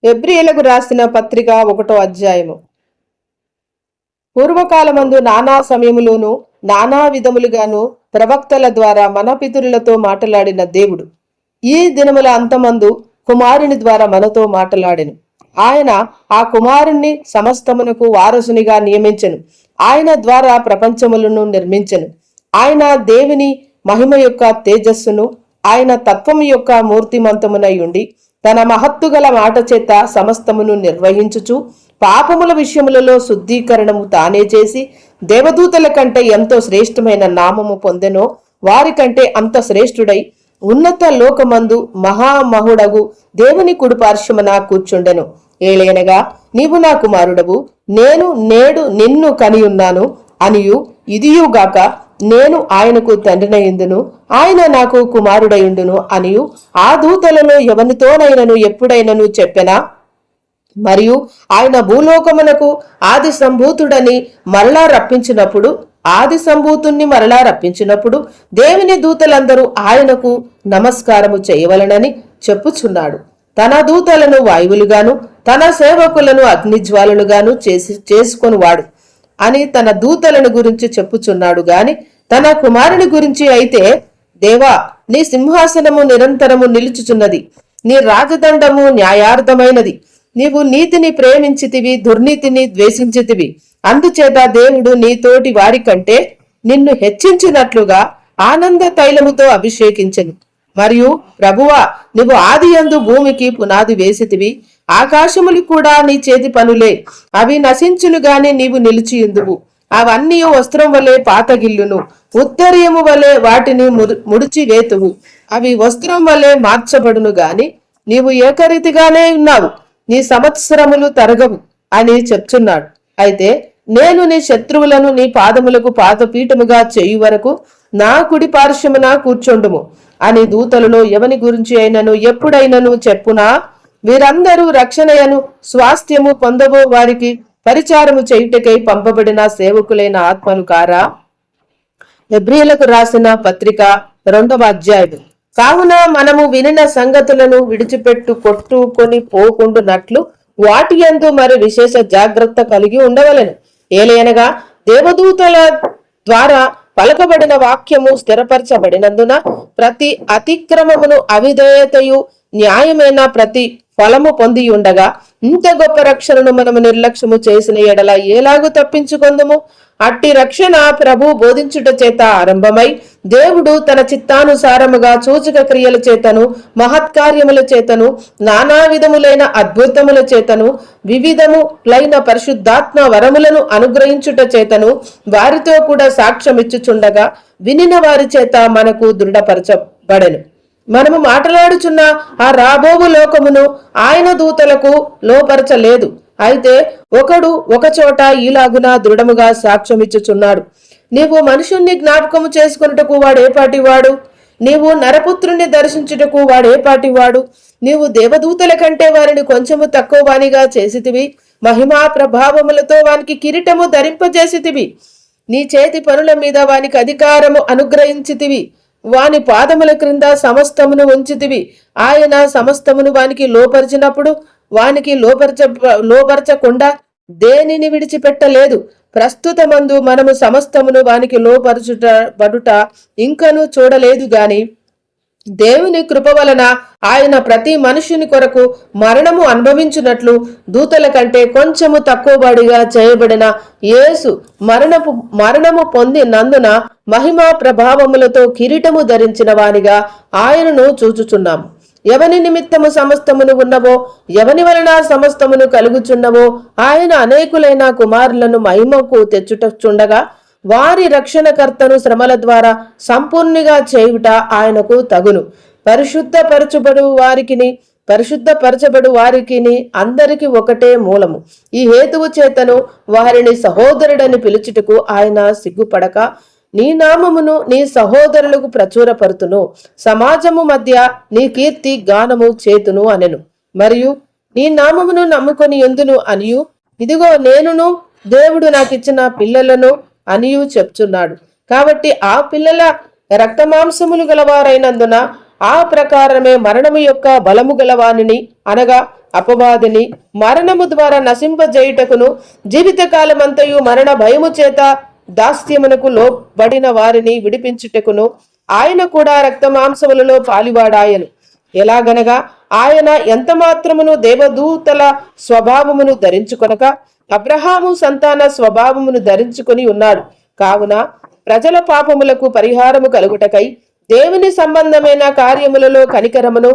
హెబ్రీయులకు రాసిన పత్రిక 1వ అధ్యాయము. పూర్వకాలమందు నానా సమయములోను నానా విధములుగాను ప్రవక్తల ద్వారా మన పితరులతో మాట్లాడిన దేవుడు ఈ దినముల అంతమందు కుమారుని ద్వారా మనతో మాట్లాడెను. ఆయన ఆ కుమారుణ్ణి సమస్తమునకు వారసునిగా నియమించెను. ఆయన ద్వారా ప్రపంచములను నిర్మించెను. ఆయన దేవుని మహిమ యొక్క తేజస్సును, ఆయన తత్వము యొక్క మూర్తిమంతమునై ఉండి తన మహత్తుగల మాట చేత సమస్తమును నిర్వహించుచు పాపముల విషయములలో శుద్ధీకరణము తానే చేసి దేవదూతల కంటే ఎంతో శ్రేష్టమైన నామము పొందెనో వారి కంటే అంత శ్రేష్ఠుడై ఉన్నత లోకమందు మహామహుడగు దేవుని కుడిపార్శ్వమున కూర్చుండెను. ఏలైనగా నీవు నా కుమారుడవు, నేను నేడు నిన్ను కనియున్నాను అనియు, ఇదియుగాక నేను ఆయనకు తండ్రినయుండును, ఆయన నాకు కుమారుడయుండును అనియు ఆ దూతలలో ఎవనితోనైనను ఎప్పుడైనను చెప్పెనా? మరియు ఆయన భూలోకమునకు ఆది సంభూతుడని మరలా రప్పించినప్పుడు దేవుని దూతలందరూ ఆయనకు నమస్కారము చేయవలనని చెప్పుచున్నాడు. తన దూతలను వాయువులుగాను తన సేవకులను అగ్నిజ్వాలలుగాను చేసుకొనివాడు అని తన దూతలను గురించి చెప్పుచున్నాడు గాని తన కుమారుని గురించి అయితే, దేవా, నీ సింహాసనము నిరంతరము నిలుచుచున్నది, నీ రాజదండము న్యాయార్థమైనది, నీవు నీతిని ప్రేమించితివి, దుర్నీతిని ద్వేషించితివి. అందుచేత దేవుడు నీతోటి వారి కంటే నిన్ను హెచ్చించినట్లుగా ఆనంద తైలముతో అభిషేకించెను. మరియు ప్రభువా, నీవు ఆదియందు భూమికి పునాది వేసితివి, ఆకాశములు కూడా నీ చేతి పనులే, అవి నశించును గాని నీవు నిలిచియుందువు. అవన్నీ వస్త్రం వలె పాతగిల్లును, ఉత్తరీయము వలె వాటిని ముడిచి వేతువు. అవి వస్త్రం వలె మార్చబడును గాని నీవు ఏకరీతిగానే ఉన్నావు, నీ సంవత్సరములు తరగవు అని చెప్తున్నాడు. అయితే నేను నీ శత్రువులను నీ పాదములకు పాదపీఠముగా చేయు వరకు నా కుడి పార్శ్వమున కూర్చొండుము అని దూతలలో ఎవని గురించి అయినను ఎప్పుడైనను చెప్పునా? వీరందరూ రక్షణయను స్వాస్థ్యము పొందబో వారికి పరిచారము చేయుటకై పంపబడిన సేవకులైన ఆత్మలు కారా? హెబ్రీయులకు రాసిన పత్రిక 2వ అధ్యాయము. కావున మనము వినిన సంగతులను విడిచిపెట్టు కొట్టుకొని పోకుండునట్లు వాటి యందు మరి విశేష జాగ్రత్త కలిగి ఉండవలెను. ఏలయనగా దేవదూతల ద్వారా పలకబడిన వాక్యము స్థిరపరచబడినందున ప్రతి అతిక్రమమును అవిధేయతయు న్యాయమైన ప్రతి ఫలము పొంది ఉండగా ఇంత గొప్ప రక్షణను మనము నిర్లక్ష్యము చేసిన ఎడల ఎలాగూ తప్పించుకొందుము? అట్టి రక్షణ ప్రభు బోధించుట చేత ఆరంభమై దేవుడు తన చిత్తానుసారముగా సూచక క్రియల చేతను మహత్కార్యముల చేతను నానా విధములైన అద్భుతముల చేతను వివిధములైన పరిశుద్ధాత్మ వరములను అనుగ్రహించుట చేతను వారితో కూడా సాక్ష్యమిచ్చుచుండగా వినిన వారి చేత మనకు దృఢపరచబడెను. మనము మాట్లాడుచున్న ఆ రాబోవు లోకమును ఆయన దూతలకు లోపరచలేదు. అయితే ఒకడు ఒక చోట ఈలాగున దృఢముగా సాక్ష్యమిచ్చుచున్నాడు, నీవు మనుషుణ్ణి జ్ఞాపకము చేసుకున్నటకు వాడేపాటివాడు? నీవు నరపుత్రుణ్ణి దర్శించుటకు వాడేపాటివాడు? నీవు దేవదూతల కంటే వారిని కొంచెము తక్కువ వానిగా చేసితివి, మహిమా ప్రభావములతో వానికి కిరీటము ధరింపజేసితివి, నీ చేతి పనుల మీద వానికి అధికారము అనుగ్రహించితివి, వాని పాదముల క్రింద సమస్తమును ఉంచితివి. ఆయన సమస్తమును వానికి లోపరిచినప్పుడు వానికి లోపరచకుండా దేనిని విడిచిపెట్టలేదు. ప్రస్తుతమందు మనము సమస్తమును వానికి లోపరచుబడుట ఇంకను చూడలేదు గాని దేవుని కృప వలన ఆయన ప్రతి మనుషుని కొరకు మరణము అనుభవించున్నట్లు దూతల కంటే కొంచెము తక్కువబడిగా చేయబడిన యేసు మరణము పొందినందున మహిమా ప్రభావములతో కిరీటము ధరించిన వానిగా ఆయనను చూచుచున్నాము. ఎవని నిమిత్తము సమస్తమును ఉన్నవో, ఎవని వలన సమస్తమును కలుగుచున్నవో ఆయన అనేకులైన కుమారులను మహిమకు తెచ్చుటచుండగా వారి రక్షణకర్తను శ్రమల ద్వారా సంపూర్ణిగా చేయుట ఆయనకు తగును. పరిశుద్ధపరచబడు వారికిని అందరికి ఒకటే మూలము. ఈ హేతువు చేతను వారిని సహోదరుడని పిలుచుటకు ఆయన సిగ్గుపడక, నీ నామమును నీ సహోదరులకు ప్రచురపరుతును, సమాజము మధ్య నీ కీర్తి గానము చేతును అనెను. మరియు నీ నామమును నమ్ముకొని ఎందును అనియు, ఇదిగో నేనును దేవుడు నాకిచ్చిన పిల్లలను అనియు చెప్తున్నాడు. కాబట్టి ఆ పిల్లల రక్తమాంసములు గలవారైనందున ఆ ప్రకారమే మరణము యొక్క బలము గలవానిని అనగా అపవాదిని మరణము ద్వారా నశింపజేయుటకును జీవితకాలమంతయు మరణ భయము చేత దాస్యమునకు లోబడిన వారిని విడిపించుటకును ఆయన కూడా రక్తమాంసములలో పాలివాడాయను. ఎలాగనగా ఆయన ఎంత మాత్రమును దేవదూతల స్వభావమును ధరించుకొనక అబ్రహాము సంతాన స్వభావమును ధరించుకొని ఉన్నాడు. కావున ప్రజల పాపములకు పరిహారము కలుగుటకై దేవుని సంబంధమైన కార్యములలో కనికరమును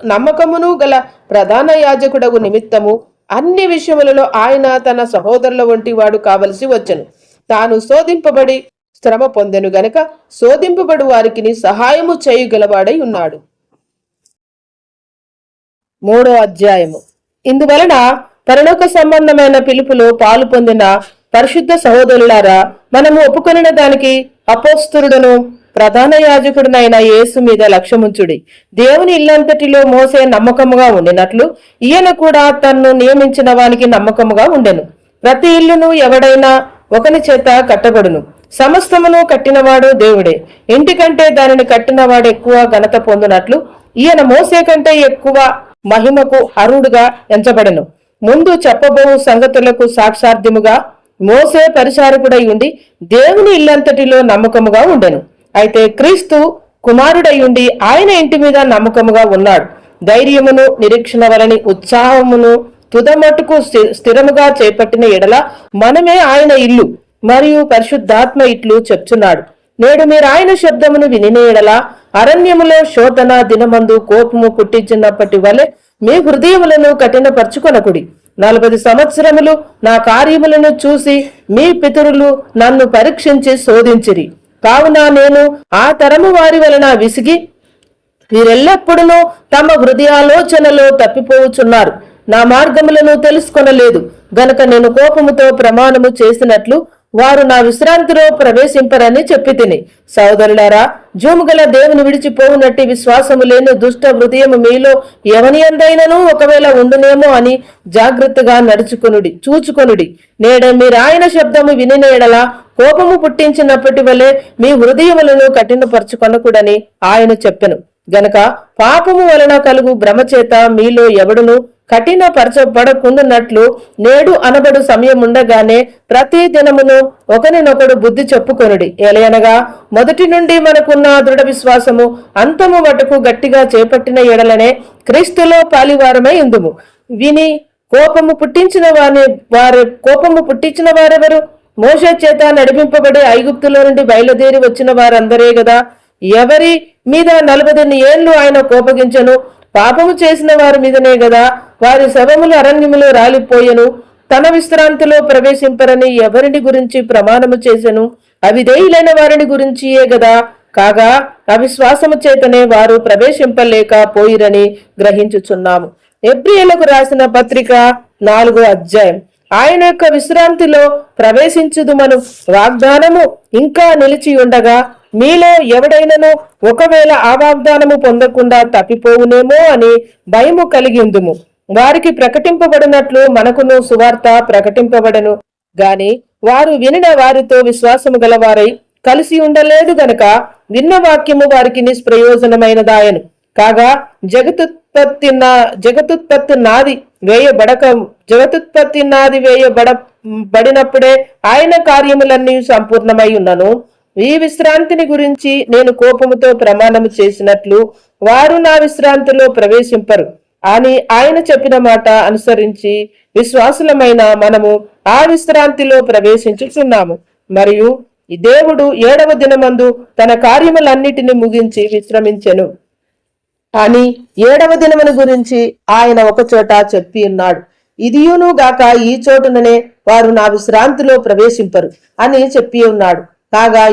నమ్మకమును గల ప్రధాన యాజకుడగు నిమిత్తము అన్ని విషయములలో ఆయన తన సహోదరుల వంటి వాడు కావలసి వచ్చెను. తాను శోధింపబడి శ్రమ పొందెను గనక శోధింపబడు వారికి సహాయము చేయగలవాడై ఉన్నాడు. 3వ అధ్యాయము. ఇందువలన పరలోక సంబంధమైన పిలుపులో పాలు పొందిన పరిశుద్ధ సహోదరులారా, మనము ఒప్పుకొనిన దానికి అపోస్తలుడును ప్రధాన యాజకుడునైన యేసు మీద లక్ష్యముంచుడి. దేవుని ఇల్లంతటిలో మోసే నమ్మకముగా ఉండినట్లు ఈయన కూడా తన్ను నియమించిన వానికి నమ్మకముగా ఉండెను. ప్రతి ఇల్లును ఎవడైనా ఒకని చేత కట్టబడును. సమస్తమును కట్టినవాడు దేవుడే. ఇంటికంటే దానిని కట్టినవాడు ఎక్కువ ఘనత పొందునట్లు ఈయన మోసే కంటే ఎక్కువ మహిమకు అర్హుడుగా ఎంచబడెను. ముందు చెప్పబో సంగతులకు సాక్షార్థ్యముగా మోసే పరిచారకుడై ఉండి దేవుని ఇల్లంతటిలో నమ్మకముగా ఉండెను. అయితే క్రీస్తు కుమారుడై ఉండి ఆయన ఇంటి మీద నమ్మకముగా ఉన్నాడు. ధైర్యమును నిరీక్షణ వలని ఉత్సాహమును తుదమట్టుకు స్థిరముగా చేపట్టిన ఎడల మనమే ఆయన ఇల్లు మరియు పరిశుద్ధాత్మ ఇట్లు చెప్తున్నాడు. నేడు మీరు ఆయన శబ్దమును వినిన ఎడల అరణ్యములో శోధన దినమందు కోపము పుట్టించినప్పటి వలె మీ హృదయములను కఠినపరచుకొనకుడి. 40 సంవత్సరములు నా కార్యములను చూసి మీ పితరులు నన్ను పరీక్షించి శోధించిరి. కావున నేను ఆ తరము వారి వలన విసిగి వీరెల్లప్పుడూ తమ హృదయాలోచనలో తప్పిపోవుచున్నారు. నా మార్గములను తెలుసుకొనలేదు గనక నేను కోపముతో ప్రమాణము చేసినట్లు వారు నా విశ్రాంతిలో ప్రవేశింపరని చెప్పి తిని. సోదరులారా, జూముగల దేవుని విడిచిపోవునట్టి విశ్వాసము లేని దుష్ట హృదయము మీలో ఎవని అందైనను ఒకవేళ ఉండునేమో అని జాగ్రత్తగా చూచుకొనుడి. నేడే మీరు ఆయన శబ్దము వినిన ఎడల కోపము పుట్టించినప్పటి వలె మీ హృదయములను కఠినపరచుకొనకూడని ఆయన చెప్పెను. గనక పాపము వలన కలుగు భ్రమచేత మీలో ఎవడును కఠినపరచబడకుండునట్లు నేడు అనబడు సమయముండగానే ప్రతి దినమును ఒకరినొకడు బుద్ధి చెప్పుకొనుడి. ఎలయనగా మొదటి నుండి మనకున్న దృఢ విశ్వాసము అంతము మటుకు గట్టిగా చేపట్టిన ఎడలనే క్రీస్తులో పాలివారమై ఉందుము. విని కోపము పుట్టించిన వారెవరు? మోషే చేత నడిపింపబడి ఐగుప్తులో నుండి బయలుదేరి వచ్చిన వారందరే గదా. ఎవరి మీద 40 ఏళ్లు ఆయన కోపగించను? పాపము చేసిన వారి మీదనే గదా. వారి శవములు అరణ్యములో రాలిపోయెను. తన విశ్రాంతిలో ప్రవేశింపరని ఎవరిని గురించి ప్రమాణము చేసెను? అవిధేయులైన వారిని గురించియే గదా. కాగా అవిశ్వాసము చేతనే వారు ప్రవేశింపలేకపోయిరని గ్రహించుచున్నాము. ఎబ్రియలకు రాసిన పత్రిక 4వ అధ్యాయం. ఆయన యొక్క విశ్రాంతిలో ప్రవేశించుదుమను వాగ్దానము ఇంకా నిలిచి ఉండగా మీలో ఎవడైనను ఒకవేళ ఆ వాగ్దానము పొందకుండా తప్పిపోవునేమో అని భయము కలిగి ఉందుము. వారికి ప్రకటింపబడినట్లు మనకును సువార్త ప్రకటింపబడను గాని వారు వినిన వారితో విశ్వాసము గలవారై కలిసి ఉండలేదు గనక విన్న వాక్యము వారికి నిష్ప్రయోజనమైనదాయను. కాగా జగతుత్పత్తి నాది వేయబడినప్పుడే ఆయన కార్యములన్నీ సంపూర్ణమై ఉన్నను. ఈ విశ్రాంతిని గురించి నేను కోపముతో ప్రమాణము చేసినట్లు వారు నా విశ్రాంతిలో ప్రవేశింపరు అని ఆయన చెప్పిన మాట అనుసరించి విశ్వాసులమైన మనము ఆ విశ్రాంతిలో ప్రవేశించుచున్నాము. మరియు ఈ దేవుడు 7వ దినమందు తన కార్యములన్నిటిని ముగించి విశ్రమించెను అని 7వ దినమును గురించి ఆయన ఒకచోట చెప్పి ఉన్నాడు. ఇదియును గాక ఈ చోటుననే వారు నా విశ్రాంతిలో ప్రవేశింపరు అని చెప్పి ఉన్నాడు. కాగా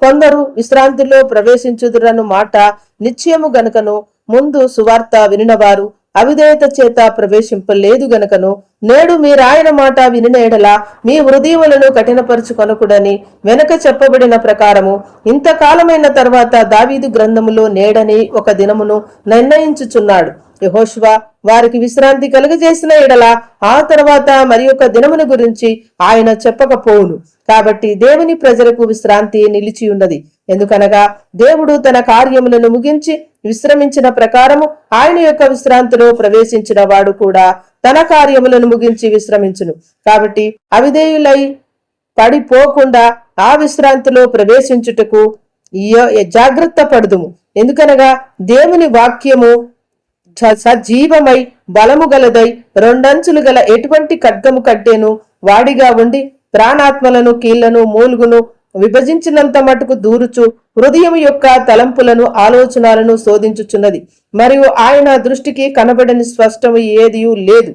కొందరు విశ్రాంతిలో ప్రవేశించుదురను మాట నిశ్చయము గనుకను ముందు సువార్త వినినవారు అవిధేయత చేత ప్రవేశింపలేదు గనుకను నేడు మీరాయన మాట వినిన ఎడల మీ హృదయములను కఠినపరచుకొనకుడని వెనక చెప్పబడిన ప్రకారము ఇంతకాలమైన తర్వాత దావీదు గ్రంథములో నేడని ఒక దినమును నిర్ణయించుచున్నాడు. యెహోషువ వారికి విశ్రాంతి కలుగజేసిన ఎడల ఆ తర్వాత మరి ఒక దినమును గురించి ఆయన చెప్పకపోవును. కాబట్టి దేవుని ప్రజలకు విశ్రాంతి నిలిచి ఉన్నది. ఎందుకనగా దేవుడు తన కార్యములను ముగించి విశ్రమించిన ప్రకారము ఆయన యొక్క విశ్రాంతిలో ప్రవేశించిన వాడు కూడా తన కార్యములను ముగించి విశ్రమించును. కాబట్టి అవిధేయులై పడిపోకుండా ఆ విశ్రాంతిలో ప్రవేశించుటకు జాగ్రత్త పడుదుము. ఎందుకనగా దేవుని వాక్యము సజీవమై బలము గలదై రెండంచులు గల ఎటువంటి ఖడ్గము కట్టేను వాడిగా ఉండి ప్రాణాత్మలను కీళ్లను మూలుగును విభజించినంత మటుకు దూరుచు హృదయం యొక్క తలంపులను ఆలోచనలను శోధించుచున్నది. మరియు ఆయన దృష్టికి కనబడని స్పష్టము ఏదియూ లేదు.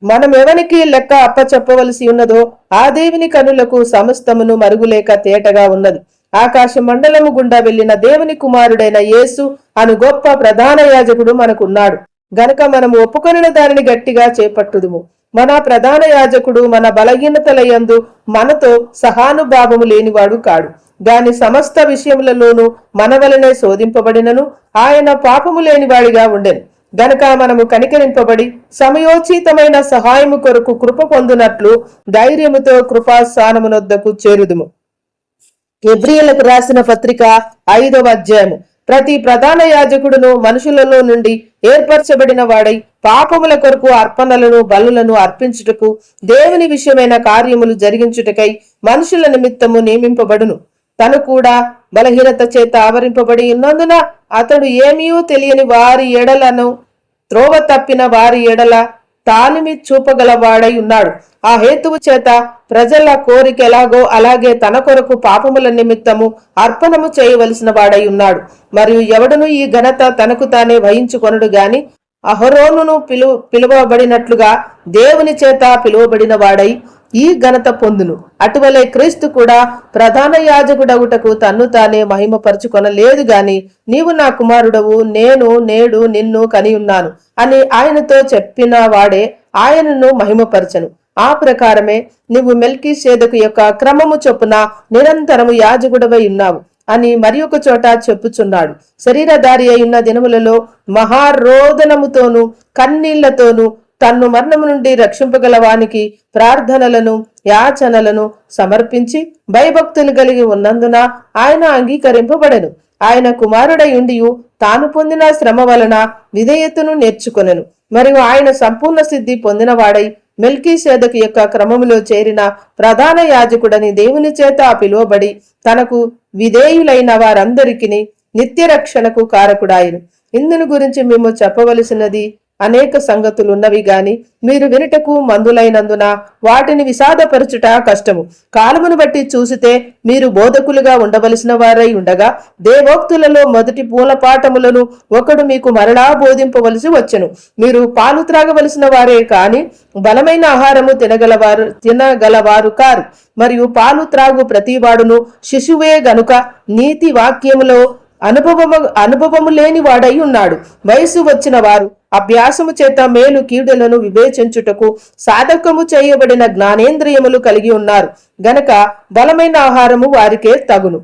మనం ఎవనికి లెక్క అప్పచెప్పవలసి ఉన్నదో ఆ దేవుని కనులకు సమస్తమును మరుగులేక తేటగా ఉన్నది. ఆకాశ మండలము గుండా వెళ్లిన దేవుని కుమారుడైన యేసు అను గొప్ప ప్రధాన యాజకుడు మనకున్నాడు గనక మనము ఒప్పుకొనిన దానిని గట్టిగా చేపట్టుదుము. మన ప్రధాన యాజకుడు మన బలహీనతలయందు మనతో సహానుభావము లేనివాడు కాడు, గాని సమస్త విషయములలోనూ మన వలనే శోధింపబడినను ఆయన పాపము లేనివాడిగా ఉండెను. గనక మనము కనికరింపబడి సమయోచితమైన సహాయము కొరకు కృప పొందునట్లు ధైర్యముతో కృపాస్థానమునొద్దకు చేరుదుము. హెబ్రీయులకు రాసిన పత్రిక 5వ అధ్యాయము. ప్రతి ప్రధాన యాజకుడును మనుషులలో నుండి ఏర్పరచబడిన వాడై పాపముల కొరకు అర్పణలను బలులను అర్పించుటకు దేవుని విషయమైన కార్యములు జరిగించుటకై మనుషుల నిమిత్తము నియమింపబడును. తను కూడా బలహీనత చేత ఆవరింపబడి ఉన్నందున అతడు ఏమీ తెలియని వారి ఎడలను త్రోవ తప్పిన వారి ఎడల తాలిమి చూపగలవాడై ఉన్నాడు. ఆ హేతువు చేత ప్రజల కోరిక ఎలాగో అలాగే తన కొరకు పాపముల నిమిత్తము అర్పణము చేయవలసిన వాడై ఉన్నాడు. మరియు ఎవడును ఈ ఘనత తనకు తానే వహించుకొనడు గాని అహరోనును పిలువబడినట్లుగా దేవుని చేత పిలువబడిన వాడై ఈ ఘనత పొందును. అటువలే క్రీస్తు కూడా ప్రధాన యాజకుడగుటకు తన్ను తానే మహిమపరచుకొనలేదు గాని నీవు నా కుమారుడవు, నేను నేడు నిన్ను కనియున్నాను అని ఆయనతో చెప్పిన వాడే ఆయనను మహిమపరచను. ఆ ప్రకారమే నువ్వు మెల్కీషేదకు యొక్క క్రమము చొప్పున నిరంతరము యాజకుడవై ఉన్నావు అని మరి ఒక చోట చెప్పుచున్నాడు. శరీరధారి అయిన దినములలో మహారోదనముతోనూ కన్నీళ్లతోనూ తన్ను మరణము నుండి రక్షింపగల వానికి ప్రార్థనలను యాచనలను సమర్పించి భయభక్తులు కలిగి ఉన్నందున ఆయన అంగీకరింపబడెను. ఆయన కుమారుడై ఉండియు తాను పొందిన శ్రమ వలన విధేయతను నేర్చుకొనెను. మరియు ఆయన సంపూర్ణ సిద్ధి పొందిన వాడై మెల్కీషేదకు యొక్క క్రమములో చేరిన ప్రధాన యాజకుడని దేవుని చేత పిలువబడి తనకు విధేయులైన వారందరికీ నిత్య రక్షణకు కారకుడాయను. ఇందును గురించి మేము చెప్పవలసినది అనేక సంగతులున్నవి గాని మీరు వినుటకు మందులైనందున వాటిని విషాదపరచుట కష్టము. కాలమును బట్టి చూసితే మీరు బోధకులుగా ఉండవలసిన వారై ఉండగా దేవోక్తులలో మొదటి పూలపాఠములను ఒకడు మీకు మరలా బోధింపవలసి వచ్చెను. మీరు పాలు త్రాగవలసిన వారే కాని బలమైన ఆహారము తినగలవారు కారు. మరియు పాలు త్రాగు ప్రతివాడును శిశువే గనుక నీతి వాక్యములో అనుభవము లేని వాడై ఉన్నాడు. వయసు వచ్చిన వారు అభ్యాసము చేత మేలు కీడులను వివేచించుటకు సాధకము చేయబడిన జ్ఞానేంద్రియములు కలిగి ఉన్నారు గనక బలమైన ఆహారము వారికే తగును.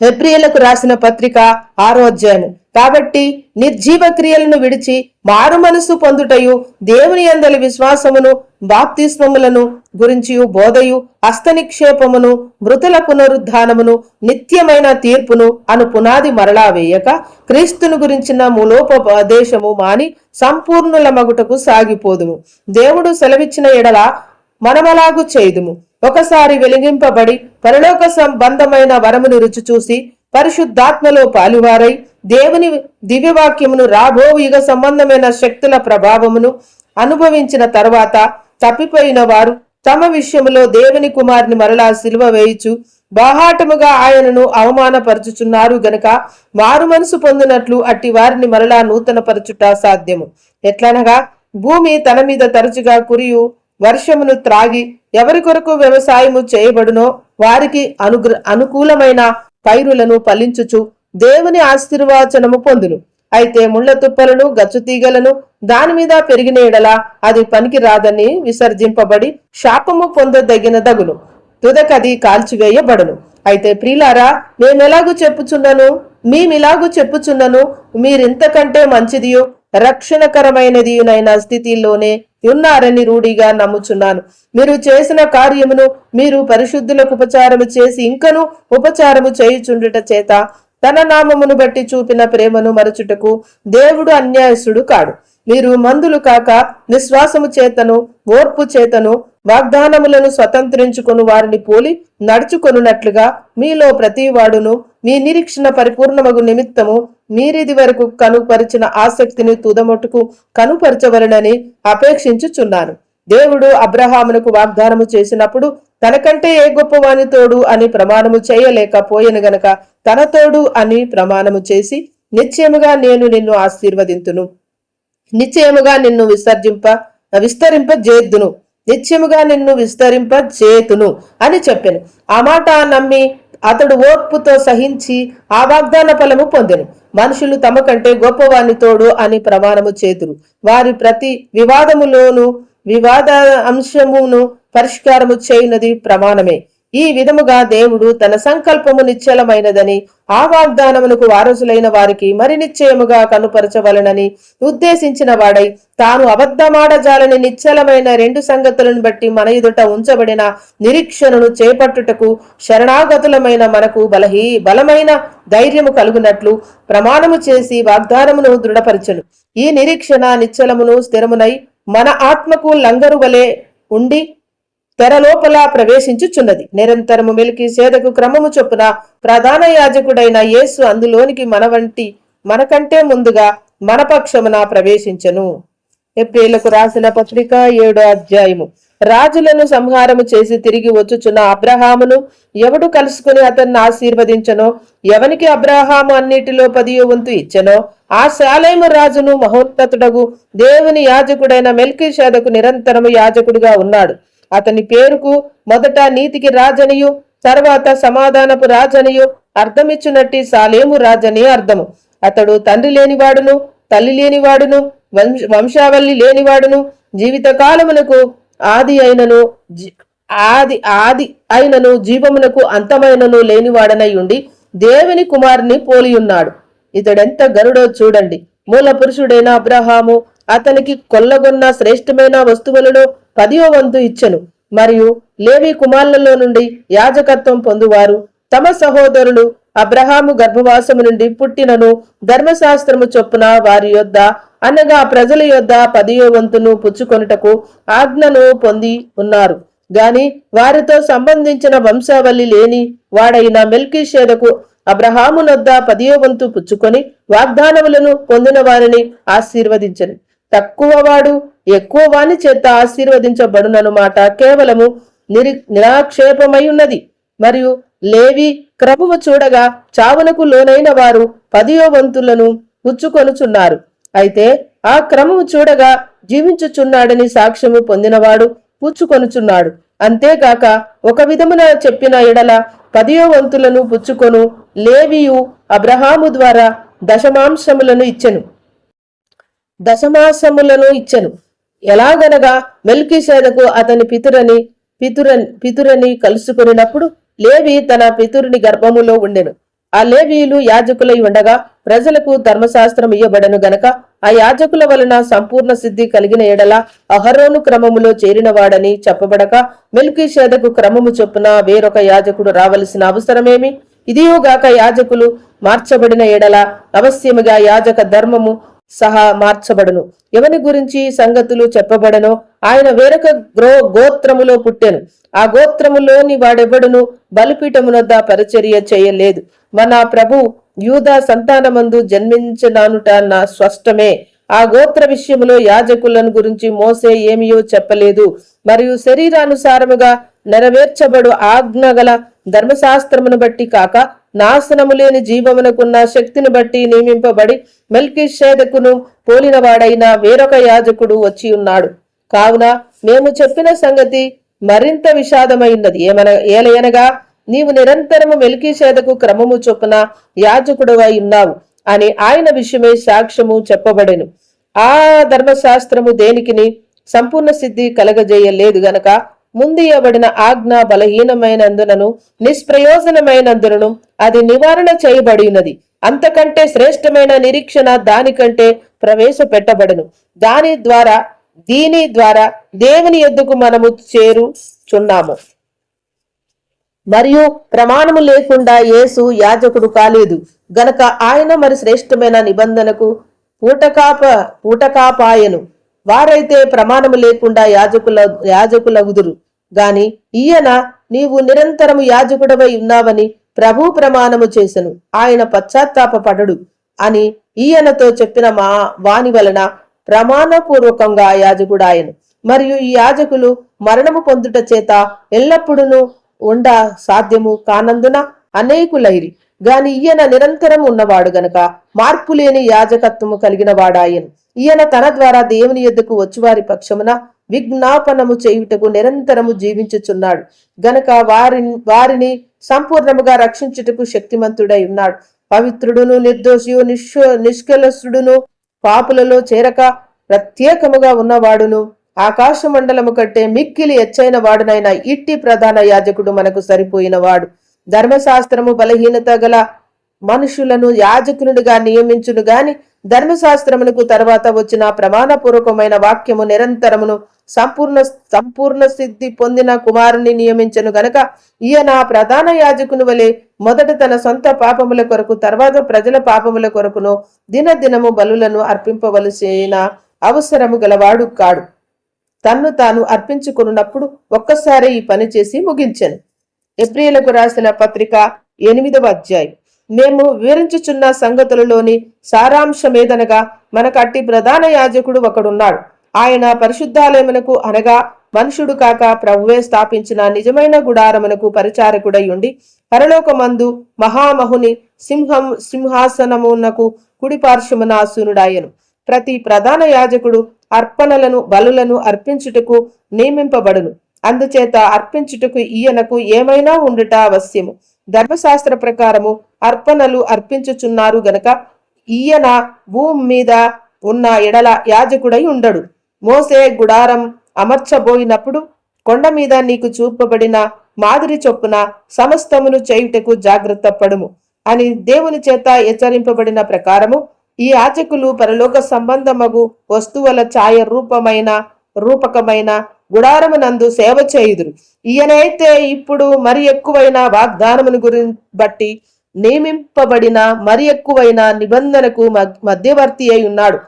హెబ్రీయులకు రాసిన పత్రిక 6వ అధ్యాయము. కాబట్టి నిర్జీవ క్రియలను విడిచి మారు మనసు పొందుటయు దేవుని యందలి విశ్వాసమును బాప్తిస్మములను గురించి బోధయు హస్తనిక్షేపమును మృతుల పునరుద్ధానమును నిత్యమైన తీర్పును అను పునాది మరలా వేయక క్రీస్తును గురించిన మూలోపదేశము మాని సంపూర్ణుల మగుటకు సాగిపోదుము. దేవుడు సెలవిచ్చిన ఎడల మనమలాగు చేయుదుము. ఒకసారి వెలిగింపబడి పరలోక సంబంధమైన వరమును రుచి చూసి పరిశుద్ధాత్మలో పాలువారై దేవుని దివ్యవాక్యమును రాబో యుగ సంబంధమైన శక్తుల ప్రభావమును అనుభవించిన తర్వాత తప్పిపోయిన వారు తమ విషయములో దేవుని కుమారుని మరలా సిలువ వేయుచు బాహాటముగా ఆయనను అవమానపరచుచున్నారు గనక వారు మనసు పొందినట్లు అట్టి వారిని మరలా నూతన పరచుట సాధ్యము. ఎట్లనగా భూమి తన మీద తరచుగా కురియు వర్షమును త్రాగి ఎవరి కొరకు వ్యవసాయము చేయబడునో వారికి అనుకూలమైన పైరులను ఫలించుచు దేవుని ఆశీర్వచనము పొందును. అయితే ముళ్ల తుప్పలను గచ్చు తీగలను దాని మీద పెరిగిన ఎడల అది పనికి రాదని విసర్జింపబడి శాపము పొందదగినదగును, తుదకది కాల్చివేయబడును. అయితే ప్రియులారా, మేమిలాగు చెప్పుచున్నను మీరింతకంటే మంచిదియో రక్షణకరమైనదినైన స్థితిలోనే ఉన్నారని రూఢిగా నమ్ముచున్నాను. మీరు చేసిన కార్యమును మీరు పరిశుద్ధులకు ఉపచారము చేసి ఇంకను ఉపచారము చేయుచుండుట చేత తన నామమును బట్టి చూపిన ప్రేమను మరచుటకు దేవుడు అన్యాయస్తుడు కాడు. మీరు మందులు కాక విశ్వాసము చేతను ఓర్పు చేతను వాగ్దానములను స్వతంత్రించుకొను వారిని పోలి నడుచుకొనున్నట్లుగా మీలో ప్రతివాడును మీ నిరీక్షణ పరిపూర్ణమగు నిమిత్తము మీరిది వరకు కనుపరిచిన ఆసక్తిని తుదమొట్టుకు కనుపరచవలనని అపేక్షించుచున్నాను. దేవుడు అబ్రహామునకు వాగ్దానము చేసినప్పుడు తనకంటే ఏ గొప్పవాని తోడు అని ప్రమాణము చేయలేకపోయెను గనక తన తోడు అని ప్రమాణము చేసి నిశ్చయముగా నేను నిన్ను ఆశీర్వదింతును, నిశ్చయముగా నిన్ను విస్తరింపజేద్దును, నిత్యముగా నిన్ను విస్తరింపజేతును అని చెప్పెను. ఆ మాట నమ్మి అతడు ఓర్పుతో సహించి ఆ వాగ్దాన ఫలము పొందెను. మనుషులు తమ కంటే గొప్పవాని తోడు అని ప్రమాణము చేతురు. వారి ప్రతి వివాద అంశమును పరిష్కారము చేయునది ప్రమాణమే. ఈ విధముగా దేవుడు తన సంకల్పము నిశ్చలమైనదని ఆ వాగ్దానమునకు వారసులైన వారికి మరి నిశ్చయముగా కనుపరచవలనని ఉద్దేశించిన వాడై తాను అబద్ధమాడజాలని నిశ్చలమైన రెండు సంగతులను బట్టి మన ఎదుట ఉంచబడిన నిరీక్షణను చేపట్టుటకు శరణాగతులమైన మనకు బలమైన ధైర్యము కలుగునట్లు ప్రమాణము చేసి వాగ్దానమును దృఢపరచను. ఈ నిరీక్షణ నిశ్చలమును స్థిరమునై మన ఆత్మకు లంగరు వలె ఉండి తెరలోపల ప్రవేశించుచున్నది. నిరంతరము మెల్కీసెదెకు క్రమము చొప్పున ప్రధాన యాజకుడైన యేసు అందులోనికి మనకంటే ముందుగా మన పక్షమున ప్రవేశించను. ఎబ్రీయులకు రాసిన పత్రిక 7వ అధ్యాయము. రాజులను సంహారము చేసి తిరిగి వచ్చుచున్న అబ్రహామును ఎవడు కలుసుకుని అతన్ని ఆశీర్వదించనో, ఎవనికి అబ్రహాము అన్నిటిలో 10వ వంతు ఇచ్చనో ఆ శాలేము రాజును మహోన్నతుడగు దేవుని యాజకుడైన మెల్కీసెదెకు నిరంతరము యాజకుడిగా ఉన్నాడు. అతని పేరుకు మొదట నీతికి రాజనియు తర్వాత సమాధానపు రాజనియు అర్థమిచ్చునట్టి సాలేము రాజని అర్థము. అతడు తండ్రి లేనివాడును తల్లి లేనివాడును వంశావళి లేనివాడును జీవితకాలమునకు ఆది అయినను జీవమునకు అంతమైనను లేనివాడనై ఉండి దేవుని కుమారుని పోలియున్నాడు. ఇతడెంత గరుడో చూడండి. మూల పురుషుడైన అబ్రహాము అతనికి కొల్లగొన్న శ్రేష్టమైన వస్తువులలో 10వ వంతు ఇచ్చెను. మరియు లేవి కుమారులలో నుండి యాజకత్వం పొందువారు తమ సహోదరులు అబ్రహాము గర్భవాసము నుండి పుట్టినను ధర్మశాస్త్రము చొప్పున వారి యొద్ద అనగా ప్రజల యొద్ద 10వ వంతును పుచ్చుకొనుటకు ఆజ్ఞను పొంది ఉన్నారు. గాని వారితో సంబంధించిన వంశావళి లేని వాడైన మెల్కీసెదెకు అబ్రహామునొద్ద 10వ వంతు పుచ్చుకొని వాగ్దానములను పొందిన వారిని ఆశీర్వదించను. తక్కువ వాడు ఎక్కువ వాని చేత ఆశీర్వదించబడునన్నమాట కేవలము నిరాక్షేపమై ఉన్నది. మరియు లేవి క్రమము చూడగా చావునకు లోనైన వారు 10వ వంతులను పుచ్చుకొనుచున్నారు. అయితే ఆ క్రమము చూడగా జీవించుచున్నాడని సాక్ష్యము పొందినవాడు పుచ్చుకొనుచున్నాడు. అంతేగాక ఒక విధమున చెప్పిన ఎడల 10వ వంతులను పుచ్చుకొను లేవియు అబ్రహాము ద్వారా దశమాంశములను ఇచ్చెను. ఎలాగనగా మెల్కీసెదెకు అతని పితురని కలుసుకొనినప్పుడు లేవి తన పితురుని గర్భములో ఉండెను. ఆ లేవీయులు యాజకులై ఉండగా ప్రజలకు ధర్మశాస్త్రం ఇయ్యబడను గనక ఆ యాజకుల వలన సంపూర్ణ సిద్ధి కలిగిన ఎడల అహరోను క్రమములో చేరినవాడని చెప్పబడక మెల్కీసెదెకు క్రమము చొప్పున వేరొక యాజకుడు రావలసిన అవసరమేమి? ఇదియుగాక యాజకులు మార్చబడిన ఎడల అవశ్యముగా యాజక ధర్మము సహా మార్చబడును. ఎవని గురించి సంగతులు చెప్పబడనో ఆయన వేరొక గోత్రములో పుట్టెను. ఆ గోత్రములోని వాడెవడును బలిపీఠమునొద్ద పరిచర్య చేయలేదు. మన ప్రభు యూదా సంతానమందు జన్మించనానుట నా స్పష్టమే. ఆ గోత్ర విషయములో యాజకులను గురించి మోసే ఏమియో చెప్పలేదు. మరియు శరీరానుసారముగా నెరవేర్చబడు ఆజ్ఞగల ధర్మశాస్త్రమును బట్టి కాక నాశనము లేని జీవమునకున్న శక్తిని బట్టి నియమింపబడి మెల్కీసెదెకును పోలినవాడైన వేరొక యాజకుడు వచ్చి ఉన్నాడు. కావున మేము చెప్పిన సంగతి మరింత విషాదమైనది. ఏలయనగా నీవు నిరంతరము మెల్కీసెదెకు క్రమము చొప్పున యాజకుడువై ఉన్నావు అని ఆయన విషయమై సాక్ష్యము చెప్పబడెను. ఆ ధర్మశాస్త్రము దేనికిని సంపూర్ణ సిద్ధి కలగజేయలేదు గనక ముందియబడిన ఆజ్ఞ బలహీనమైనందునను నిష్ప్రయోజనమైనందునను అది నివారణ చేయబడినది. అంతకంటే శ్రేష్టమైన నిరీక్షణ దానికంటే ప్రవేశపెట్టబడును. దీని ద్వారా దేవుని యొద్దకు మనము చేరుచున్నాము. మరియు ప్రమాణము లేకుండా యేసు యాజకుడు కాలేదు గనక ఆయన మరి శ్రేష్టమైన నిబంధనకు పూటకాపాయను. వారైతే ప్రమాణము లేకుండా యాజకులగుదురు గాని ఈయన నీవు నిరంతరము యాజకుడవై ఉన్నావని ప్రభు ప్రమాణము చేసెను. ఆయన పశ్చాత్తాపపడడు అని ఈయనతో చెప్పిన వాని వలన ప్రమాణపూర్వకంగా యాజకుడాయను. మరియు ఈ యాజకులు మరణము పొందుట చేత ఎల్లప్పుడూ ఉండ సాధ్యము కానందున అనేకులైరి గాని ఈయన నిరంతరం ఉన్నవాడు గనక మార్పు లేని యాజకత్వము కలిగిన వాడాయను. ఈయన తన ద్వారా దేవుని యొద్దకు వచ్చువారి పక్షమున విజ్ఞాపనము చేయుటకు నిరంతరము జీవించుచున్నాడు గనక వారిని సంపూర్ణముగా రక్షించుటకు శక్తిమంతుడై ఉన్నాడు. పవిత్రుడును నిర్దోషియు నిష్కలసుడును పాపులలో చేరక ప్రత్యేకముగా ఉన్నవాడును ఆకాశ మండలము కంటే మిక్కిలి ఎచ్చైన వాడునైన ఇట్టి ప్రధాన యాజకుడు మనకు సరిపోయిన వాడు. ధర్మశాస్త్రము బలహీనత గల మనుషులను యాజకునుడిగా నియమించును గాని ధర్మశాస్త్రమునకు తర్వాత వచ్చిన ప్రమాణపూర్వకమైన వాక్యము నిరంతరమును సంపూర్ణ సిద్ధి పొందిన కుమారుని నియమించను గనక ఈయన ప్రధాన యాజకుని వలె మొదట తన సొంత పాపముల కొరకు తర్వాత ప్రజల పాపముల కొరకును దినదినము బలులను అర్పింపవలసిన అవసరము గలవాడు కాడు. తన్ను తాను అర్పించుకున్నప్పుడు ఒక్కసారి ఈ పని చేసి ముగించెను. ఎబ్రీయులకు రాసిన పత్రిక 8వ అధ్యాయం. మేము వివరించుచున్న సంగతులలోని సారాంశమేదనగా మనకు అట్టి ప్రధాన యాజకుడు ఒకడున్నాడు. ఆయన పరిశుద్ధాలయమునకు అనగా మనుషుడు కాక ప్రభువే స్థాపించిన నిజమైన గుడారమునకు పరిచారకుడై ఉండి పరలోకమందు మహామహుని సింహాసనమునకు కుడిపార్శ్వమున ఆసీనుడాయను. ప్రతి ప్రధాన యాజకుడు అర్పణలను బలులను అర్పించుటకు నియమింపబడును. అందుచేత అర్పించుటకు ఈయనకు ఏమైనా ఉండుట అవశ్యము. ధర్మశాస్త్ర ప్రకారము అర్పణలు అర్పించుచున్నారు గనక ఈయన భూమి మీద ఉన్న ఎడల యాజకుడై ఉండడు. మోసే గుడారం అమర్చబోయినప్పుడు కొండ మీద నీకు చూపబడిన మాదిరి చొప్పున సమస్తమును చేయుటకు జాగ్రత్త పడుము అని దేవుని చేత హెచ్చరింపబడిన ప్రకారము ఈ యాజకులు పరలోక సంబంధమగు వస్తువుల ఛాయ రూపకమైన గుడారమునందు సేవ చేయుదురు. ఈయనైతే ఇప్పుడు మరి ఎక్కువైన వాగ్దానమును బట్టి నియమింపబడిన మరి ఎక్కువైన నిబంధనకు మధ్యవర్తి అయి ఉన్నాడు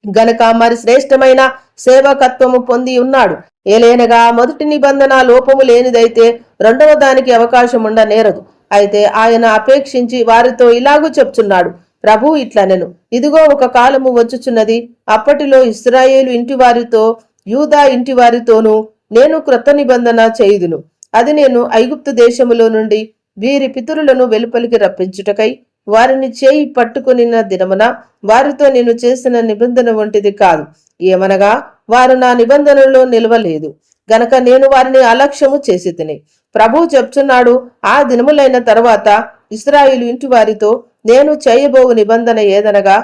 గనక మరి శ్రేష్టమైన సేవకత్వము పొంది ఉన్నాడు. ఏలైనగా మొదటి నిబంధన లోపము లేనిదైతే రెండవ దానికి అవకాశం ఉండనేరదు. అయితే ఆయన అపేక్షించి వారితో ఇలాగూ చెప్తున్నాడు. ప్రభు ఇట్లనెను, ఇదిగో ఒక కాలము వచ్చుచున్నది, అప్పటిలో ఇశ్రాయేలు ఇంటి వారితో యూదా ఇంటి వారితోనూ నేను క్రొత్త నిబంధన చేయుదును. అది నేను ఐగుప్తు దేశములో నుండి వీరి పితరులను వెలుపలికి రప్పించుటకై వారిని చేయి పట్టుకునిన దినమున వారితో నేను చేసిన నిబంధన వంటిది కాదు. ఏమనగా వారు నా నిబంధనలో నిలవలేదు గనక నేను వారిని అలక్ష్యము చేసి తిని. ప్రభు చెప్తున్నాడు, ఆ దినములైన తర్వాత ఇశ్రాయేలు ఇంటి వారితో నేను చేయబోవు నిబంధన ఏదనగా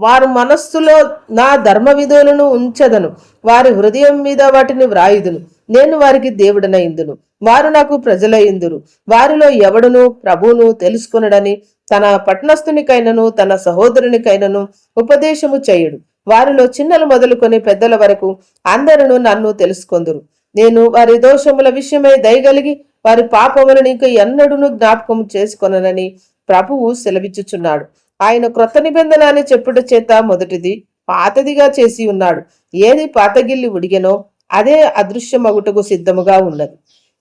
వారు మనస్సులో నా ధర్మ విధులను ఉంచదను, వారి హృదయం మీద వాటిని వ్రాయుదును. నేను వారికి దేవుడనయిందును, వారు నాకు ప్రజలయిందురు. వారిలో ఎవడును ప్రభువును తెలుసుకొనడని తన పట్టణస్థునికైనను తన సహోదరునికైనను ఉపదేశము చేయుడు. వారిలో చిన్నలు మొదలుకొని పెద్దల వరకు అందరూ నన్ను తెలుసుకొందురు. నేను వారి దోషముల విషయమై దయగలిగి వారి పాపములను ఇంక ఎన్నడూను జ్ఞాపకం చేసుకొననని ప్రభువు సెలవిచ్చుచున్నాడు. ఆయన క్రొత్త నిబంధన అని చెప్పుట చేత మొదటిది పాతదిగా చేసి ఉన్నాడు. ఏది పాతగిల్లి ఉడిగెనో అదే అదృశ్యమగుటకు సిద్ధముగా ఉన్నది.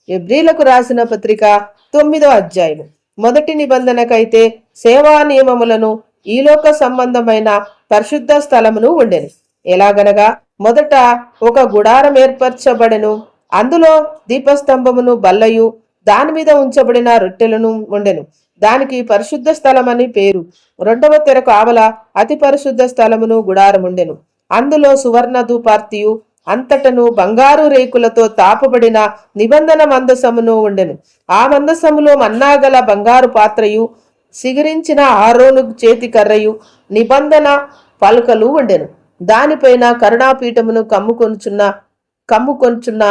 ఎబ్రీలకు రాసిన పత్రిక 9వ అధ్యాయము. మొదటి నిబంధనకైతే సేవా నియమములను ఈలోక సంబంధమైన పరిశుద్ధ స్థలమును ఉండెను. ఎలాగనగా మొదట ఒక గుడారం ఏర్పరచబడెను, అందులో దీపస్తంభమును బల్లయు దాని మీద ఉంచబడిన రొట్టెలను ఉండెను. దానికి పరిశుద్ధ స్థలమని పేరు. రెండవ తెరకు ఆవల అతి పరిశుద్ధ స్థలమును గుడారముండెను. అందులో సువర్ణ ధూపార్తియు అంతటను బంగారు రేకులతో తాపబడిన నిబంధన మందసమును ఉండెను. ఆ మందసములో మన్నాగల బంగారు పాత్రయు సిగిరించిన ఆరోను చేతి కర్రయు నిబంధన పలుకలు ఉండెను. దానిపైన కరుణాపీఠమును కమ్ముకొంచున్న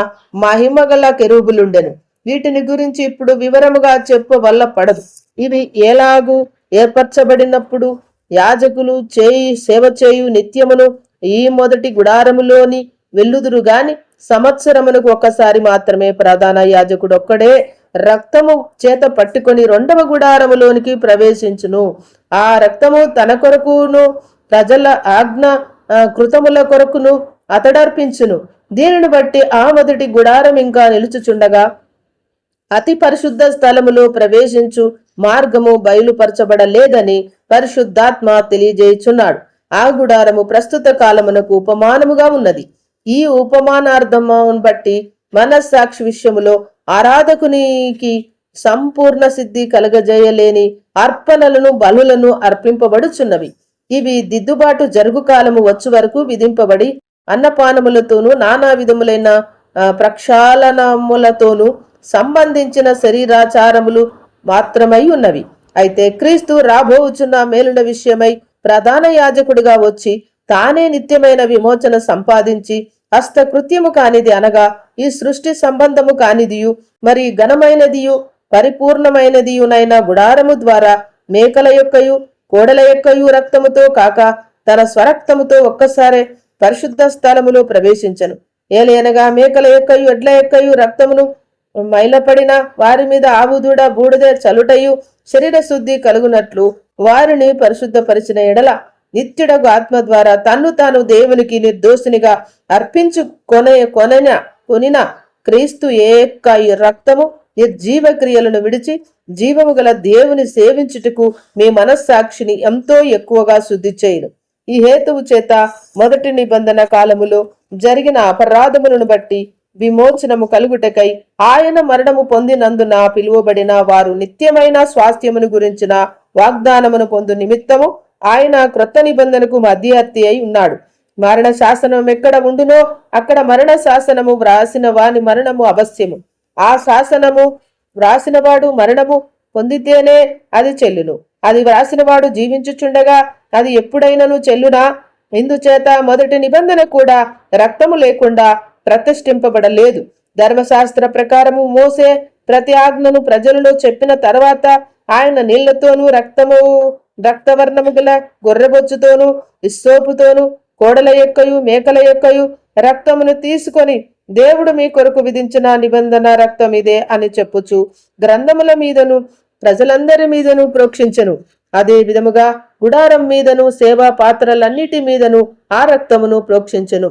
మహిమగల కెరూబులుండెను. వీటిని గురించి ఇప్పుడు వివరముగా చెప్పవల్ల పడదు. ఇవి ఎలాగూ ఏర్పరచబడినప్పుడు యాజకులు సేవ చేయు నిత్యమును ఈ మొదటి గుడారములోని వెల్లుదురు గాని సంవత్సరమునకు ఒక్కసారి మాత్రమే ప్రధాన యాజకుడు ఒక్కడే రక్తము చేత పట్టుకొని రెండవ గుడారములోనికి ప్రవేశించును. ఆ రక్తము తన కొరకును ప్రజల ఆజ్ఞ కృతముల కొరకును అతడర్పించును. దీనిని బట్టి ఆ మొదటి గుడారం ఇంకా నిలుచుచుండగా అతి పరిశుద్ధ స్థలములో ప్రవేశించు మార్గము బయలుపరచబడలేదని పరిశుద్ధాత్మ తెలియజేయుచున్నాడు. ఆ గుడారము ప్రస్తుత కాలమునకు ఉపమానముగా ఉన్నది. ఈ ఉపమానార్థమును బట్టి మనస్సాక్షి విషయములో ఆరాధకునికి సంపూర్ణ సిద్ధి కలగజేయలేని అర్పణలను బలులను అర్పింపబడుచున్నవి. ఇవి దిద్దుబాటు జరుగు కాలము వచ్చు వరకు విధింపబడి అన్నపానములతోనూ నానా విధములైన ప్రక్షాళనములతోనూ సంబంధించిన శరీరాచారములు మాత్రమై ఉన్నవి. అయితే క్రీస్తు రాబోచున్న మేలుల విషయమై ప్రధాన యాజకుడిగా వచ్చి తానే నిత్యమైన విమోచన సంపాదించి హస్తకృత్యము కానిది అనగా ఈ సృష్టి సంబంధము కానిదియు మరి ఘనమైనదియు పరిపూర్ణమైనదియునైన గుడారము ద్వారా మేకల యొక్కయు కోడల యొక్కయు రక్తముతో కాక తన స్వరక్తముతో ఒక్కసారే పరిశుద్ధ స్థలములో ప్రవేశించను. ఏలయనగా మేకల యొక్కయు ఎడ్ల యొక్కయు రక్తమును మైలపడిన వారి మీద ఆవుదూడ బూడిద చలుటయు శరీర శుద్ధి కలుగునట్లు వారిని పరిశుద్ధపరిచిన ఎడల నిత్యుడగు ఆత్మ ద్వారా తన్ను తాను దేవునికి నిర్దోషినిగా అర్పించు కొనిన క్రీస్తు ఏక రక్తము నిర్జీవ క్రియలను విడిచి జీవము గల దేవుని సేవించుటకు మీ మనస్సాక్షిని ఎంతో ఎక్కువగా శుద్ధి చేయును. ఈ హేతువు చేత మొదటి నిబంధన కాలములో జరిగిన అపరాధములను బట్టి విమోచనము కలుగుటకై ఆయన మరణము పొందినందున పిలువబడిన వారు నిత్యమైన స్వాస్థ్యమును గురించిన వాగ్దానమును పొందు నిమిత్తము ఆయన క్రొత్త నిబంధనకు మధ్యవర్తి అయి ఉన్నాడు. మరణ శాసనం ఎక్కడ ఉండునో అక్కడ మరణ శాసనము వ్రాసిన వాని మరణము అవశ్యము. ఆ శాసనము వ్రాసినవాడు మరణము పొందితేనే అది చెల్లును. అది వ్రాసినవాడు జీవించుచుండగా అది ఎప్పుడైనను చెల్లునా? ఇందుచేత మొదటి నిబంధన కూడా రక్తము లేకుండా ప్రతిష్ఠింపబడలేదు. ధర్మశాస్త్ర ప్రకారము మోసే ప్రతి ఆజ్ఞను ప్రజలలో చెప్పిన తర్వాత ఆయన నీళ్లతోనూ రక్తవర్ణము గల గొర్రెబొచ్చుతోనూ ఇస్సోపుతోనూ కోడల యొక్కయు మేకల యొక్కయు రక్తమును తీసుకొని దేవుడు మీ కొరకు విధించిన నిబంధన రక్తం ఇదే అని చెప్పుచు గ్రంథముల మీదను ప్రజలందరి మీదను ప్రోక్షించెను. అదే విధముగా గుడారం మీదను సేవా పాత్రలన్నిటి మీదను ఆ రక్తమును ప్రోక్షించెను.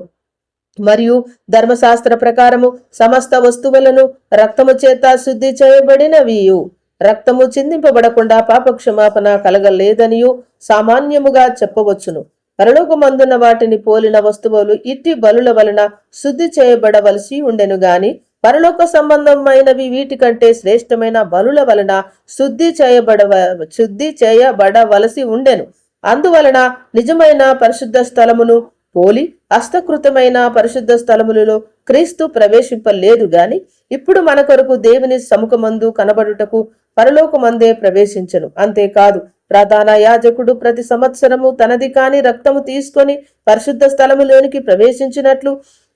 మరియు ధర్మశాస్త్ర ప్రకారము సమస్త వస్తువులను రక్తము చేత శుద్ధి చేయబడినవియు రక్తము చిందింపబడకుండా పాపక్షమాపణ కలగలేదనియు సామాన్యముగా చెప్పవచ్చును. పరలోకమందున్న వాటిని పోలిన వస్తువులు ఇట్టి బలుల వలన శుద్ధి చేయబడవలసి ఉండెను గాని పరలోక సంబంధమైనవి వీటి కంటే శ్రేష్టమైన బలుల వలన శుద్ధి చేయబడవలసి ఉండెను. అందువలన నిజమైన పరిశుద్ధ స్థలమును పోలి హస్తకృతమైన పరిశుద్ధ స్థలములలో క్రీస్తు ప్రవేశింపలేదు గాని ఇప్పుడు మన కొరకు దేవుని సముఖమందు కనబడుటకు పరలోకమందే ప్రవేశించను. అంతేకాదు ప్రధాన యాజకుడు ప్రతి సంవత్సరము తనది కాని రక్తము తీసుకొని పరిశుద్ధ స్థలములోనికి ప్రవేశించినట్లు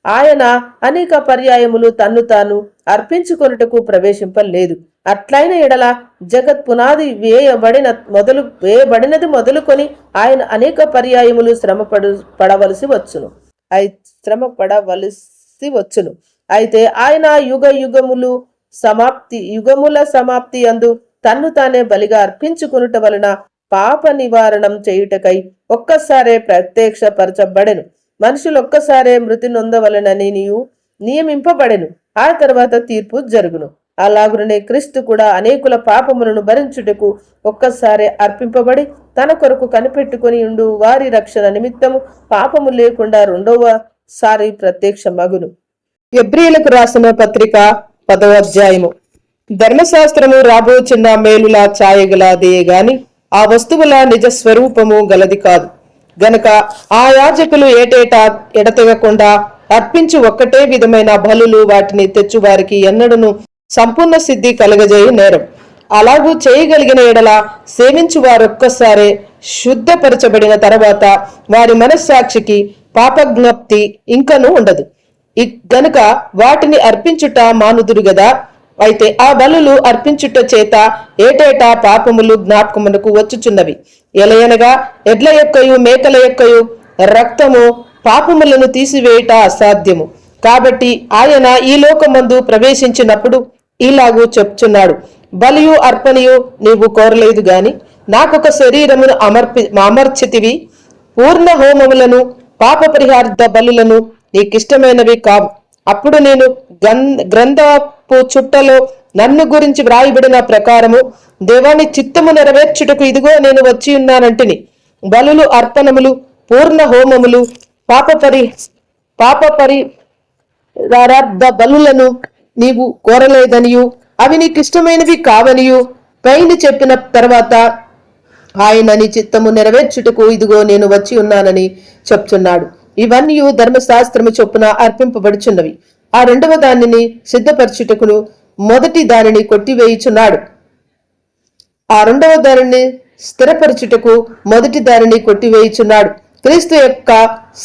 ఆయన అనేక పర్యాయములు తన్ను తాను అర్పించుకొనుటకు ప్రవేశింపలేదు. అట్లైన ఎడల జగత్ పునాది వేయబడినది మొదలుకొని ఆయన అనేక పర్యాయములు పడవలసి వచ్చును. అయితే ఆయన యుగముల సమాప్తి అందు తన్ను తానే బలిగా అర్పించుకొనుట వలన పాప నివారణం చేయుటకై ఒక్కసారే ప్రత్యక్షపరచబడెను. మనుషులు ఒక్కసారే మృతి నొందవలనని నియమింపబడెను. ఆ తర్వాత తీర్పు జరుగును. అలాగునే క్రీస్తు కూడా అనేకుల పాపములను భరించుటకు ఒక్కసారి అర్పింపబడి తన కొరకు కనిపెట్టుకుని ఉండు వారి రక్షణ నిమిత్తము పాపము లేకుండా రెండవసారి ప్రత్యక్షమగును. ఎబ్రీయులకు రాసిన పత్రిక 10వ అధ్యాయము. ధర్మశాస్త్రము రాబోచున్న మేలుల ఛాయగలదే గాని ఆ వస్తువుల నిజ స్వరూపము గలది కాదు గనక ఆ యాజకులు ఏటేటా ఎడతెగకుండా అర్పించు ఒక్కటే విధమైన బలులు వాటిని తెచ్చువారికి ఎన్నడను సంపూర్ణ సిద్ధి కలగజేయ నేరం. అలాగూ చేయగలిగిన ఎడల సేవించు వారొక్కసారే శుద్ధపరచబడిన తర్వాత వారి మనస్సాక్షికి పాపజ్ఞప్తి ఇంకనూ ఉండదు గనుక వాటిని అర్పించుట మానుదురు గదా. అయితే ఆ బలులు అర్పించుట చేత ఏటేటా పాపములు జ్ఞాపకమునకు వచ్చుచున్నవి. ఎలయనగా ఎడ్ల యొక్కయు మేకల యొక్కయు రక్తము పాపములను తీసివేయుట అసాధ్యము. కాబట్టి ఆయన ఈ లోకమందు ప్రవేశించినప్పుడు ఇలాగూ చెప్తున్నాడు, బలియు అర్పణయు నీవు కోరలేదు గాని నాకొక శరీరమును అమర్చితివి. పూర్ణ హోమములను పాప పరిహార్థ బలులను నీకిష్టమైనవి కావు. అప్పుడు నేను గ్రంథపు చుట్టలో నన్ను గురించి వ్రాయబడిన ప్రకారము దేవాని చిత్తము నెరవేర్చుటకు ఇదిగో నేను వచ్చి ఉన్నానంటిని. బలులు అర్పణములు పూర్ణ హోమములు పాప పరిహార్థ బలులను నీవు కోరలేదనియు అవి నీకు ఇష్టమైనవి కావనియు పైన చెప్పిన తర్వాత ఆయన నీ చిత్తము నెరవేర్చుటకు ఇదిగో నేను వచ్చి ఉన్నానని చెప్తున్నాడు. ఇవన్నీ ధర్మశాస్త్రము చొప్పున అర్పింపబడుచున్నవి. ఆ రెండవ దానిని సిద్ధపరచుటకును మొదటి దానిని కొట్టివేయుచున్నాడు. ఆ రెండవ దానిని స్థిరపరచుటకు మొదటి దానిని కొట్టివేయుచున్నాడు. క్రీస్తు యొక్క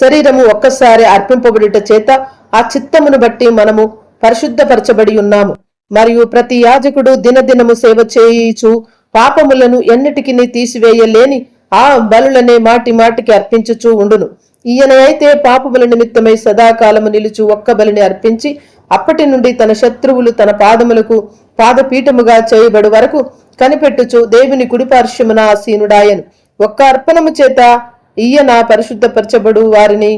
శరీరము ఒక్కసారి అర్పింపబడుట చేత ఆ చిత్తమును బట్టి మనము పరిశుద్ధపరచబడి ఉన్నాము. మరియు ప్రతి యాజకుడు దినదినము సేవ చేయుచు పాపములను ఎన్నిటికి తీసివేయలేని ఆ బలులనే మాటి మాటికి అర్పించుచూ ఉండును. ఈయన అయితే పాపముల నిమిత్తమై సదాకాలము నిలుచు ఒక్క బలిని అర్పించి అప్పటి నుండి తన శత్రువులు తన పాదములకు పాదపీఠముగా చేయబడు వరకు కనిపెట్టుచు దేవుని కుడిపార్శ్వమున ఆసీనుడాయను. ఒక్క అర్పణము చేత ఈయన పరిశుద్ధపరచబడు వారిని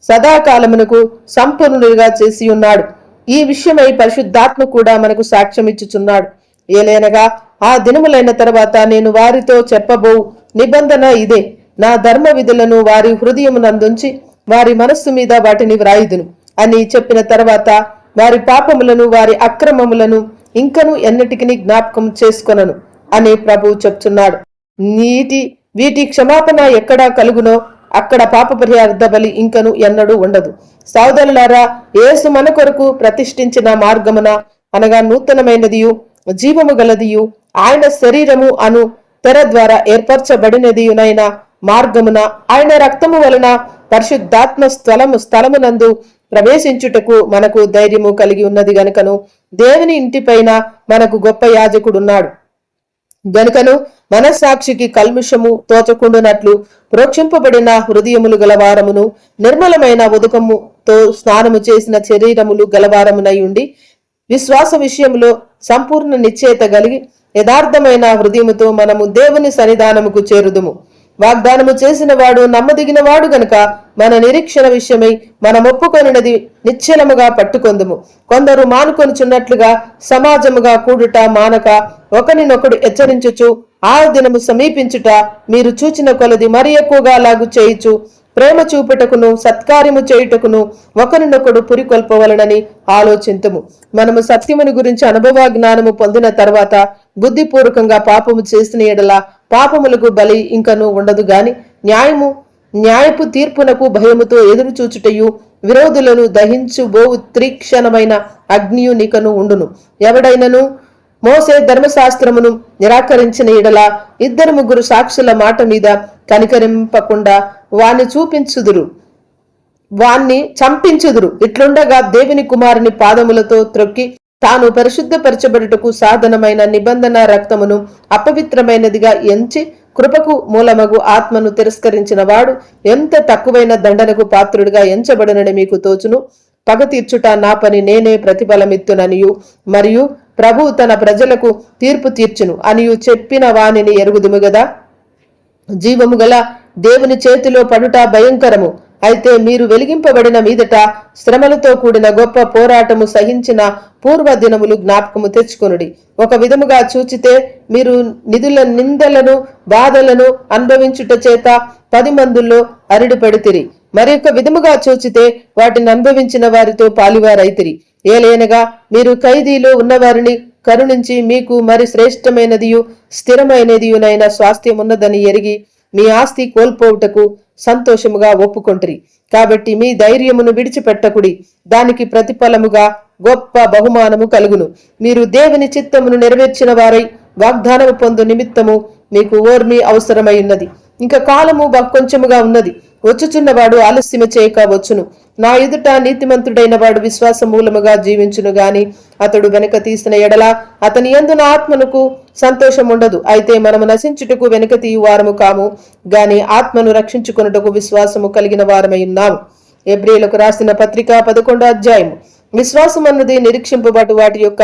సదాకాలమునకు సంపూర్ణులుగా చేసి ఉన్నాడు. ఈ విషయమై పరిశుద్ధాత్మ కూడా మనకు సాక్ష్యం ఇచ్చుచున్నాడు. ఏలైనగా ఆ దినములైన తర్వాత నేను వారితో చెప్పబో నిబంధన ఇదే, నా ధర్మ విధులను వారి హృదయమునందుంచి వారి మనస్సు మీద వాటిని వ్రాయుదును అని చెప్పిన తర్వాత వారి పాపములను వారి అక్రమములను ఇంకను ఎన్నటికి జ్ఞాపకం చేసుకొనను అని ప్రభువు చెప్తున్నాడు. వీటి క్షమాపణ ఎక్కడా కలుగునో అక్కడ పాప పరిహార్థ బలి ఇంకను ఎన్నడూ ఉండదు. సోదరులారా, యేసు మన కొరకు ప్రతిష్ఠించిన మార్గమున అనగా నూతనమైనదియు జీవము గలదియు ఆయన శరీరము అను తెర ద్వారా ఏర్పరచబడినదియునైన మార్గమున ఆయన రక్తము వలన పరిశుద్ధాత్మ స్థలమునందు ప్రవేశించుటకు మనకు ధైర్యము కలిగి ఉన్నది గనుకను దేవుని ఇంటిపైన మనకు గొప్ప యాజకుడున్నాడు. గనుకను మనస్సాక్షికి కల్ముషము తోచకుండునట్లు ప్రోక్షింపబడిన హృదయములు గలవారమును నిర్మలమైన ఉదకముతో స్నానము చేసిన శరీరములు గలవారమునై ఉండి విశ్వాస విషయంలో సంపూర్ణ నిశ్చయత కలిగి యథార్థమైన హృదయముతో మనము దేవుని సన్నిధానముకు చేరుదుము. వాగ్దానము చేసిన వాడు నమ్మదగిన వాడు గనుక మన నిరీక్షణ విషయమై మనం ఒప్పుకొనినది నిశ్చలముగా పట్టుకొందుము. కొందరు మానుకొనుచున్నట్లుగా సమాజముగా కూడుట మానక ఒకరినొకడు హెచ్చరించుచు ఆ దినము సమీపించుట మీరు చూచిన కొలది మరి ఎక్కువగా లాగు చేయుచు ప్రేమ చూపుటకును సత్కార్యము చేయుటకును ఒకరినొకడు పురికొల్పవలనని ఆలోచింతుము. మనము సత్యముని గురించి అనుభవ జ్ఞానము పొందిన తర్వాత బుద్ధిపూర్వకంగా పాపము చేసిన ఎడల పాపములకు బలి ఇంకను ఉండదు గాని న్యాయపు తీర్పునకు భయముతో ఎదురు చూచుటయు విరోధులను దహించుబోవు త్రిక్షణమైన అగ్నియు నికను ఉండును. ఎవడైనను మోసే ధర్మశాస్త్రమును నిరాకరించిన ఎడల 2-3 సాక్షుల మాట మీద కనికరింపకుండా వాణ్ణి చంపించుదురు. ఇట్లుండగా దేవుని కుమారుని పాదములతో త్రొక్కి తాను పరిశుద్ధపరచబడుటకు సాధనమైన నిబంధన రక్తమును అపవిత్రమైనదిగా ఎంచి కృపకు మూలమగు ఆత్మను తిరస్కరించిన వాడు ఎంత తక్కువైన దండనకు పాత్రుడిగా ఎంచబడనని మీకు తోచును. పగ తీర్చుట నా పని, నేనే ప్రతిఫలమిత్తుననియు మరియు ప్రభు తన ప్రజలకు తీర్పు తీర్చును అనియు చెప్పిన వానిని ఎరుగుదుము గదా. జీవము గల దేవుని చేతిలో పడుట భయంకరము. అయితే మీరు వెలిగింపబడిన మీదట శ్రమలతో కూడిన గొప్ప పోరాటము సహించిన పూర్వ దినములు జ్ఞాపకము తెచ్చుకొనుడి. ఒక విధముగా చూచితే మీరు నిందలను బాధలను అనుభవించుట చేత 10 మందుల్లో అరిడిపడితిరి. మరి ఒక విధముగా చూచితే వాటిని అనుభవించిన వారితో పాలివారైతిరి. ఏలైనగా మీరు ఖైదీలో ఉన్నవారిని కరుణించి మీకు మరి శ్రేష్టమైనదియు స్థిరమైనదియునైన స్వాస్థ్యం ఉన్నదని ఎరిగి మీ ఆస్తి కోల్పోవుటకు సంతోషముగా ఒప్పుకొంటిరి. కాబట్టి మీ ధైర్యమును విడిచిపెట్టకుడి, దానికి ప్రతిఫలముగా గొప్ప బహుమానము కలుగును. మీరు దేవుని చిత్తమును నెరవేర్చిన వారై వాగ్దానము పొందు నిమిత్తము మీకు ఓర్మి అవసరమై ఉన్నది. ఇంకా కాలము కొంచెముగా ఉన్నది, వచ్చుచున్నవాడు ఆలస్యము చేయక వచ్చును. నా ఎదుట నీతిమంతుడైన వాడు విశ్వాస మూలముగా జీవించును గాని అతడు వెనక తీసిన ఎడల అతని యందు నా ఆత్మనకు సంతోషం ఉండదు. అయితే మనము నశించుటకు వెనక తీయు వారము కాము గాని ఆత్మను రక్షించుకొనుటకు విశ్వాసము కలిగిన వారమై ఉన్నాము. ఎబ్రీయులకు రాసిన పత్రిక 11వ అధ్యాయము. విశ్వాసం అన్నది నిరీక్షింపబడు వాటి యొక్క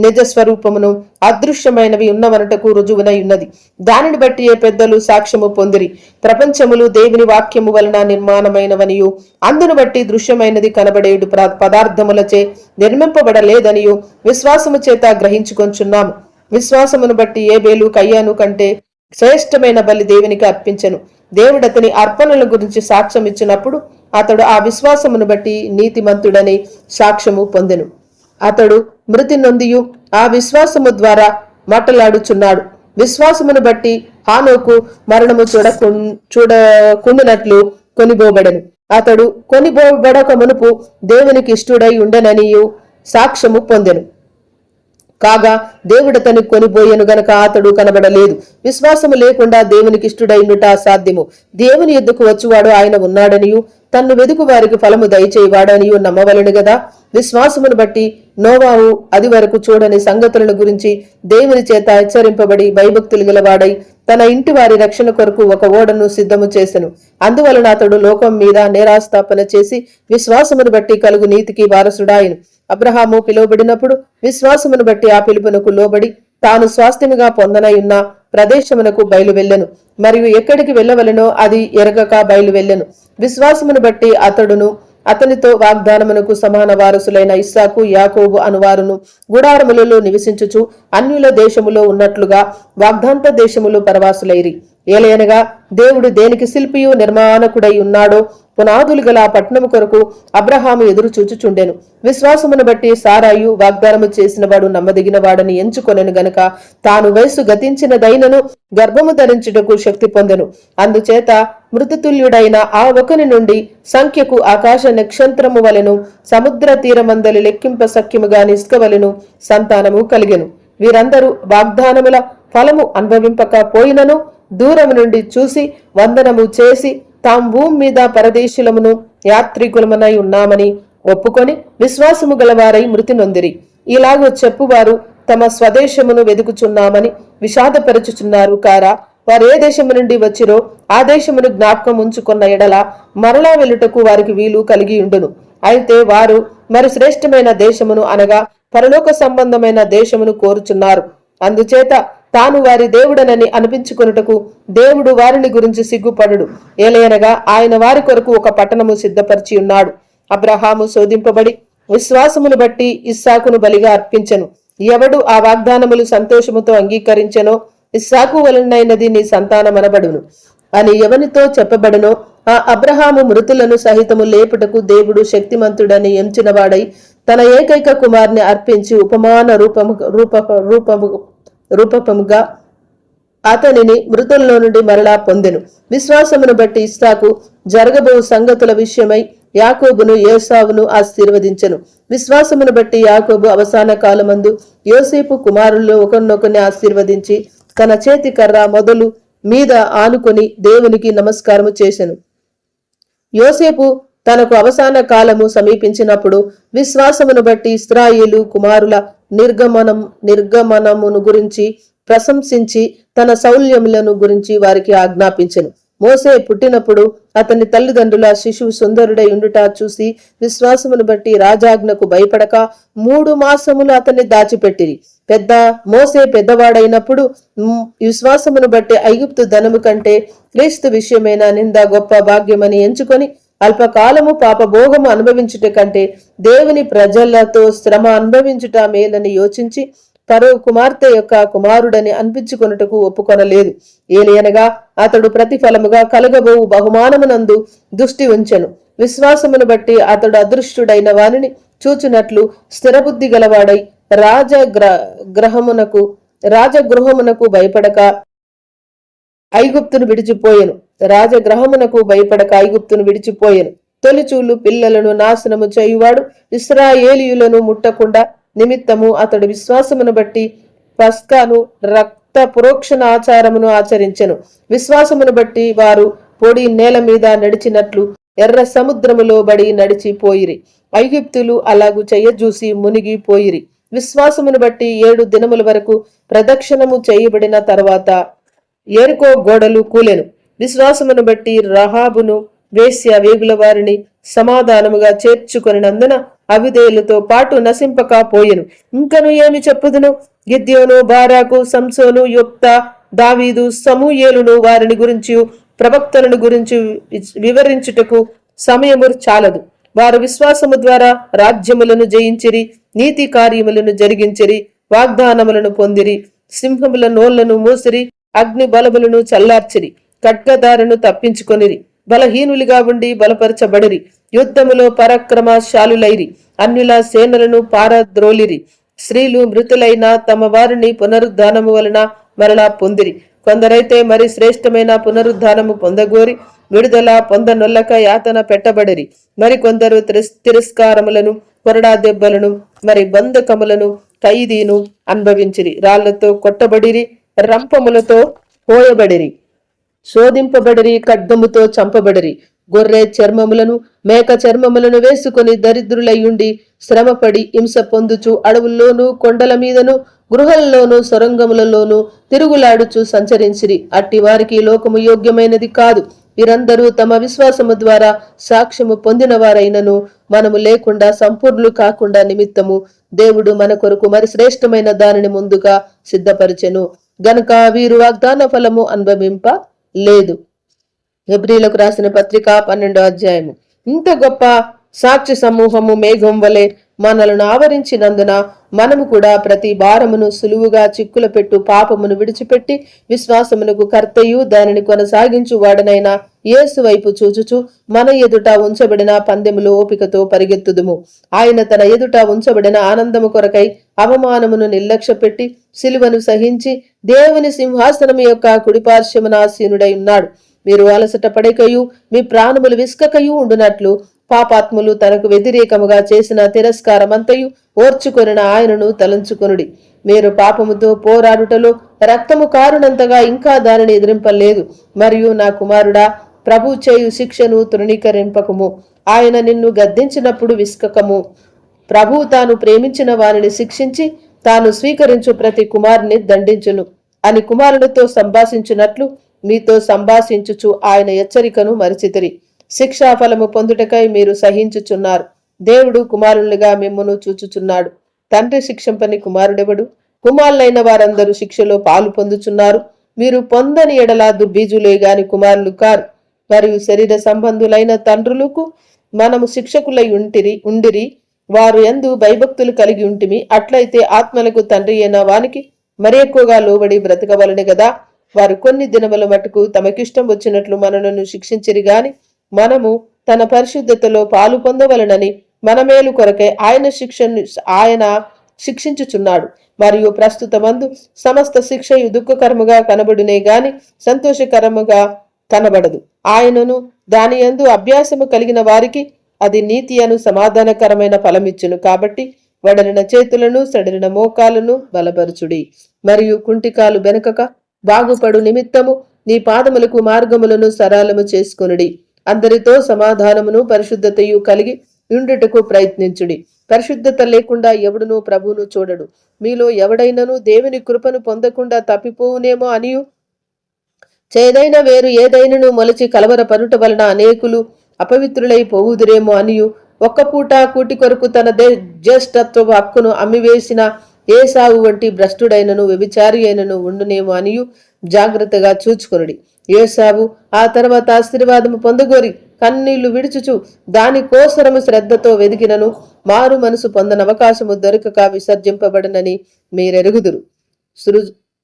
నిజ స్వరూపమును అదృశ్యమైనవి ఉన్నవనటకు రుజువునై ఉన్నది. దానిని బట్టి ఏ పెద్దలు సాక్ష్యము పొందిరి. ప్రపంచములు దేవుని వాక్యము వలన నిర్మాణమైనవనియు అందును బట్టి దృశ్యమైనది కనబడేడు పదార్థములచే నిర్మింపబడలేదనియు విశ్వాసము చేత గ్రహించుకొంచున్నాము. విశ్వాసమును బట్టి ఏబేలు కయ్యాను కంటే శ్రేష్టమైన బలి దేవునికి అర్పించెను. దేవుడు అతని అర్పణల గురించి సాక్ష్యం ఇచ్చినప్పుడు అతడు ఆ విశ్వాసమును బట్టి నీతిమంతుడని సాక్ష్యము పొందెను. అతడు మృతి నొందియు ఆ విశ్వాసము ద్వారా మాట్లాడుచున్నాడు. విశ్వాసమును బట్టి హానోకు మరణము చూడకుండునట్లు కొనిపోబడెను. అతడు కొనిపోబడక మునుపు దేవునికి ఇష్టుడై ఉండననియు సాక్ష్యము పొందెను. కాగా దేవుడతని కొనిపోయెను గనక అతడు కనబడలేదు. విశ్వాసము లేకుండా దేవునికి ఇష్టుడైనట అసాధ్యము. దేవుని ఎద్దుకు వచ్చువాడు ఆయన ఉన్నాడనియు తన్ను వెదుకు వారికి ఫలము దయచేయవాడనియు నమ్మవలెను గదా. విశ్వాసమును బట్టి నోవాహు అది వరకు చూడని సంగతులను గురించి దేవుని చేత హెచ్చరింపబడి భయభక్తులు గలవాడై తన ఇంటి వారి రక్షణ కొరకు ఒక ఓడను సిద్ధము చేసెను. అందువలన అతడు లోకం మీద నేరాస్థాపన చేసి విశ్వాసమును బట్టి కలుగు నీతికి వారసుడాయను. అబ్రహాము పిలువబడినప్పుడు విశ్వాసమును బట్టి ఆ పిలుపునకు లోబడి తాను స్వాస్థ్యముగా పొందనై ఉన్న ప్రదేశమునకు బయలు వెళ్ళెను. మరియు ఎక్కడికి వెళ్ళవలెనో అది ఎరగక బయలు వెళ్ళెను. విశ్వాసమును బట్టి అతడును అతనితో వాగ్దానమునకు సమాన వారసులైన ఇస్సాకు యాకోబు అనువారును గుడారములలో నివసించుచు అన్యుల దేశములో ఉన్నట్లుగా వాగ్దాంత దేశములు పరవాసులైరి. ఏలయనగా దేవుడు దేనికి శిల్పియు నిర్మాణకుడై ఉన్నాడో పునాదులు గల పట్టణము కొరకు అబ్రహాము ఎదురు చూచుచుండెను. విశ్వాసమును బట్టి సారాయు వాగ్దానము చేసిన వాడు నమ్మదగిన వాడని ఎంచుకొనెను గనక తాను వయసు గతించినదైనను గర్భము ధరించుటకు శక్తి పొందెను. అందుచేత మృతతుల్యుడైన ఆ ఒకని నుండి సంఖ్యకు ఆకాశ నక్షత్రము వలెను సముద్ర తీరమందలి లెక్కింప సఖ్యముగా నిష్కవలెను సంతానము కలిగెను. వీరందరూ వాగ్దానముల ఫలము అనుభవింపక పోయినను దూరం నుండి చూసి వందనము చేసి తాము భూమి మీద పరదేశులమును యాత్రికులమునై ఉన్నామని ఒప్పుకొని విశ్వాసము గలవారై మృతి నొందిరి. ఇలాగో చెప్పువారు తమ స్వదేశమును వెదుకుచున్నామని విషాదపరచుచున్నారు కారా. వారు ఏ దేశము నుండి వచ్చిరో ఆ దేశమును జ్ఞాపకం ఉంచుకున్న ఎడల మరలా వెళ్ళుటకు వారికి వీలు కలిగి ఉండును. అయితే వారు మరి శ్రేష్టమైన దేశమును అనగా పరలోక సంబంధమైన దేశమును కోరుచున్నారు. అందుచేత తాను వారి దేవుడనని అనిపించుకొనుటకు దేవుడు వారిని గురించి సిగ్గుపడుడు. ఏలయనగా ఆయన వారి కొరకు ఒక పట్టణము సిద్ధపరిచి ఉన్నాడు. అబ్రహాము శోధింపబడి విశ్వాసమును బట్టి ఇస్సాకును బలిగా అర్పించెను. ఎవడు ఆ వాగ్దానములు సంతోషముతో అంగీకరించెనో ఇస్సాకు వలనైనది నీ సంతానమనబడును అని ఎవనితో చెప్పబడనో ఆ అబ్రహాము మృతులను సహితము లేపుటకు దేవుడు శక్తిమంతుడని ఎంచినవాడై తన ఏకైక కుమార్ని అర్పించి ఉపమాన రూపముగా అతనిని మృతుల్లో నుండి మరలా పొందెను. విశ్వాసమును బట్టి ఇస్సాకు జరగబో సంగతుల విషయమై యాకోబును యోసేపును ఆశీర్వదించెను. విశ్వాసమును బట్టి యాకోబు అవసాన కాలమందు యోసేపు కుమారుల్లో ఒకరినొకరిని ఆశీర్వదించి తన చేతి కర్ర మొదలు మీద ఆనుకొని దేవునికి నమస్కారము చేసెను. యోసేపు తనకు అవసాన కాలము సమీపించినప్పుడు విశ్వాసమును బట్టి ఇశ్రాయేలు కుమారుల నిర్గమనమును గురించి ప్రశంసించి తన శౌల్యములను గురించి వారికి ఆజ్ఞాపించెను. మోసే పుట్టినప్పుడు అతని తల్లిదండ్రుల శిశువు సుందరుడై ఉండుట చూసి విశ్వాసమును బట్టి రాజాజ్ఞకు భయపడక 3 మాసములు అతన్ని దాచిపెట్టిరి. మోసే పెద్దవాడైనప్పుడు విశ్వాసమును బట్టి ఐగుప్తు ధనము కంటే క్రీస్తు విషయమైన నింద గొప్ప భాగ్యమని ఎంచుకొని అల్పకాలము పాపభోగము అనుభవించుట కంటే దేవుని ప్రజలతో శ్రమ అనుభవించుట మేలని యోచించి పరో కుమార్తె యొక్క కుమారుడని అనిపించుకొనుటకు ఒప్పుకొనలేదు. ఏలయనగా అతడు ప్రతిఫలముగా కలగబోవు బహుమానమునందు దృష్టి ఉంచెను. విశ్వాసమును బట్టి అతడు అదృష్టుడైన వానిని చూచునట్లు స్థిరబుద్ధి గలవాడై రాజగృహమునకు భయపడక ఐగుప్తును విడిచిపోయెను. తొలిచూలు పిల్లలను నాశనము చేయువాడు ఇశ్రాయేలీయులను ముట్టకుండా నిమిత్తము అతడు విశ్వాసమును బట్టి పస్కాను ప్రోక్షణ ఆచారమును ఆచరించెను. విశ్వాసమును బట్టి వారు పొడి నేల మీద నడిచినట్లు ఎర్ర సముద్రములో బడి నడిచిపోయిరి. ఐగుప్తులు అలాగు చెయ్యజూసి మునిగిపోయిరి. విశ్వాసమును బట్టి 7 దినముల వరకు ప్రదక్షిణము చేయబడిన తర్వాత ఎరికో గోడలు కూలెను. విశ్వాసమును బట్టి రహాబును వేశ్య వేగుల వారిని సమాధానముగా చేర్చుకొనినందున అవిధేయులతో పాటు నశింపకపోయెను. ఇంకను ఏమి చెప్పుదును? గిద్యోను, బారాకు, సంసోను, యొప్త, దావీదు, సమూయేలును వారిని గురించి ప్రవక్తలను గురించి వివరించుటకు సమయము చాలదు. వారు విశ్వాసము ద్వారా రాజ్యములను జయించిరి, నీతి కార్యములను జరిగించిరి, వాగ్దానములను పొందిరి, సింహముల నోళ్లను మూసిరి, అగ్ని బలములను చల్లార్చిరి, ఖడ్గదారును తప్పించుకొనిరి, బలహీనులుగా ఉండి బలపరచబడిరి, యుద్ధములో పరాక్రమశాలులైరి, అన్యుల సేనలను పారద్రోలిరి, స్త్రీలు మృతులైన తమ వారిని పునరుద్ధానము వలన మరలా పొందిరి. కొందరైతే మరి శ్రేష్టమైన పునరుద్ధానము పొందగోరి విడుదల పొందనొల్లక యాతన పెట్టబడిరి. మరి కొందరు తిరస్కారములను, కొరడా దెబ్బలను, మరి బంధకములను, ఖైదీను అనుభవించిరి, రాళ్లతో కొట్టబడిరి, రంపములతో పోయబడిరి, శోధింపబడిరి, ఖడ్గముతో చంపబడిరి, గొర్రె చర్మములను, మేక చర్మములను వేసుకుని దరిద్రులయ్యుండి శ్రమపడి హింస పొందుచు అడవుల్లోనూ కొండల మీదను గృహల్లోనూ సొరంగములలోనూ తిరుగులాడుచు సంచరించిరి. అట్టి వారికి లోకము యోగ్యమైనది కాదు. వీరందరూ తమ విశ్వాసము ద్వారా సాక్ష్యము పొందిన వారైనను మనము లేకుండా సంపూర్ణులు కాకుండా నిమిత్తము దేవుడు మన కొరకు మరి శ్రేష్టమైన దానిని ముందుగా సిద్ధపరిచెను గనుక వీరు వాగ్దాన ఫలము అనుభవింప లేదు. హెబ్రీలకు రాసిన పత్రిక 12వ అధ్యాయము. ఇంత గొప్ప సాక్షి సమూహము మేఘం వలె మనలను ఆవరించినందున మనము కూడా ప్రతి భారమును సులువుగా చిక్కుల పెట్టు పాపమును విడిచిపెట్టి విశ్వాసమునకు కర్తయు దానిని కొనసాగించు వాడనైనా యేసు వైపు చూచుచు మన ఎదుట ఉంచబడిన పందెములో ఓపికతో పరిగెత్తుదుము. ఆయన తన ఎదుట ఉంచబడిన ఆనందము కొరకై అవమానమును నిర్లక్ష్య పెట్టి సిలువను సహించి దేవుని సింహాసనము యొక్క కుడిపార్శ్వమున ఆసీనుడై ఉన్నాడు. మీరు అలసట పడకయు మీ ప్రాణములు విస్కకయు ఉండునట్లు పాపాత్ములు తనకు వ్యతిరేకముగా చేసిన తిరస్కారమంతయు ఓర్చుకొనిన ఆయనను తలంచుకొనుడి. మీరు పాపముతో పోరాడుటలో రక్తము కారునంతగా ఇంకా దానిని ఎదిరింపలేదు. మరియు నా కుమారుడా, ప్రభు చేయు శిక్షను తృణీకరింపకము. ఆయన నిన్ను గద్దించినప్పుడు విస్కకము. ప్రభు తాను ప్రేమించిన వారిని శిక్షించి తాను స్వీకరించు ప్రతి కుమారుని దండించును అని కుమారునితో సంభాషించున్నట్లు మీతో సంభాషించుచు ఆయన హెచ్చరికను మరిచితిరి. శిక్షాఫలము పొందుటకై మీరు సహించుచున్నారు. దేవుడు కుమారులుగా మిమ్మును చూచుచున్నాడు. తండ్రి శిక్షంపని కుమారుడెవడు? కుమారులైన వారందరూ శిక్షలో పాలు పొందుచున్నారు. మీరు పొందని ఎడల దుర్బీజులే గాని కుమారులు కారు. మరియు శరీర సంబంధులైన తండ్రులకు మనము శిక్షకులై ఉండిరి. వారు యందు భయభక్తులు కలిగి ఉంటిమి. అట్లయితే ఆత్మలకు తండ్రి అయిన వానికి మరి ఎక్కువగా లోబడి బ్రతకవలనే గదా. వారు కొన్ని దినముల మటుకు తమకిష్టం వచ్చినట్లు మనలను శిక్షించిరి గాని మనము తన పరిశుద్ధతలో పాలు పొందవలనని మన మేలు కొరకై ఆయన శిక్షించుచున్నాడు. మరియు ప్రస్తుతమందు సమస్త శిక్షయు దుఃఖకరముగా కనబడునే గాని సంతోషకరముగా కనబడదు. ఆయనను దాని యందు అభ్యాసము కలిగిన వారికి అది నీతి అను సమాధానకరమైన ఫలమిచ్చును. కాబట్టి వడలిన చేతులను సడలిన మోకాలను బలపరచుడి. మరియు కుంటికాలు బెనకక బాగుపడు నిమిత్తము నీ పాదములకు మార్గములను సరళము చేసుకొనుడి. అందరితో సమాధానమును పరిశుద్ధతయు కలిగి ఉండుటకు ప్రయత్నించుడి. పరిశుద్ధత లేకుండా ఎవడునూ ప్రభువును చూడడు. మీలో ఎవడైనను దేవుని కృపను పొందకుండా తప్పిపోవునేమో అనియు చేదైన వేరు ఏదైనను మొలచి కలవరపరుట వలన అనేకులు అపవిత్రులై పోవుదురేమో అనియు ఒక్క పూట కూటి కొరకు తన జ్యేష్ఠత్వ హక్కును అమ్మివేసిన ఏసావు వంటి భ్రష్టుడైనను వ్యభిచారి అయినను ఉండునేమో అనియు జాగ్రత్తగా చూచుకొనుడి. ఏసావు ఆ తర్వాత ఆశీర్వాదము పొందగోరి కన్నీళ్లు విడుచుచు దాని కోసరము శ్రద్ధతో వెదికినను మారు మనసు పొందన అవకాశము దొరకక విసర్జింపబడనని మీరెరుగుదురు.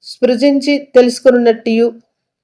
స్పృజించి తెలుసుకున్నట్టియు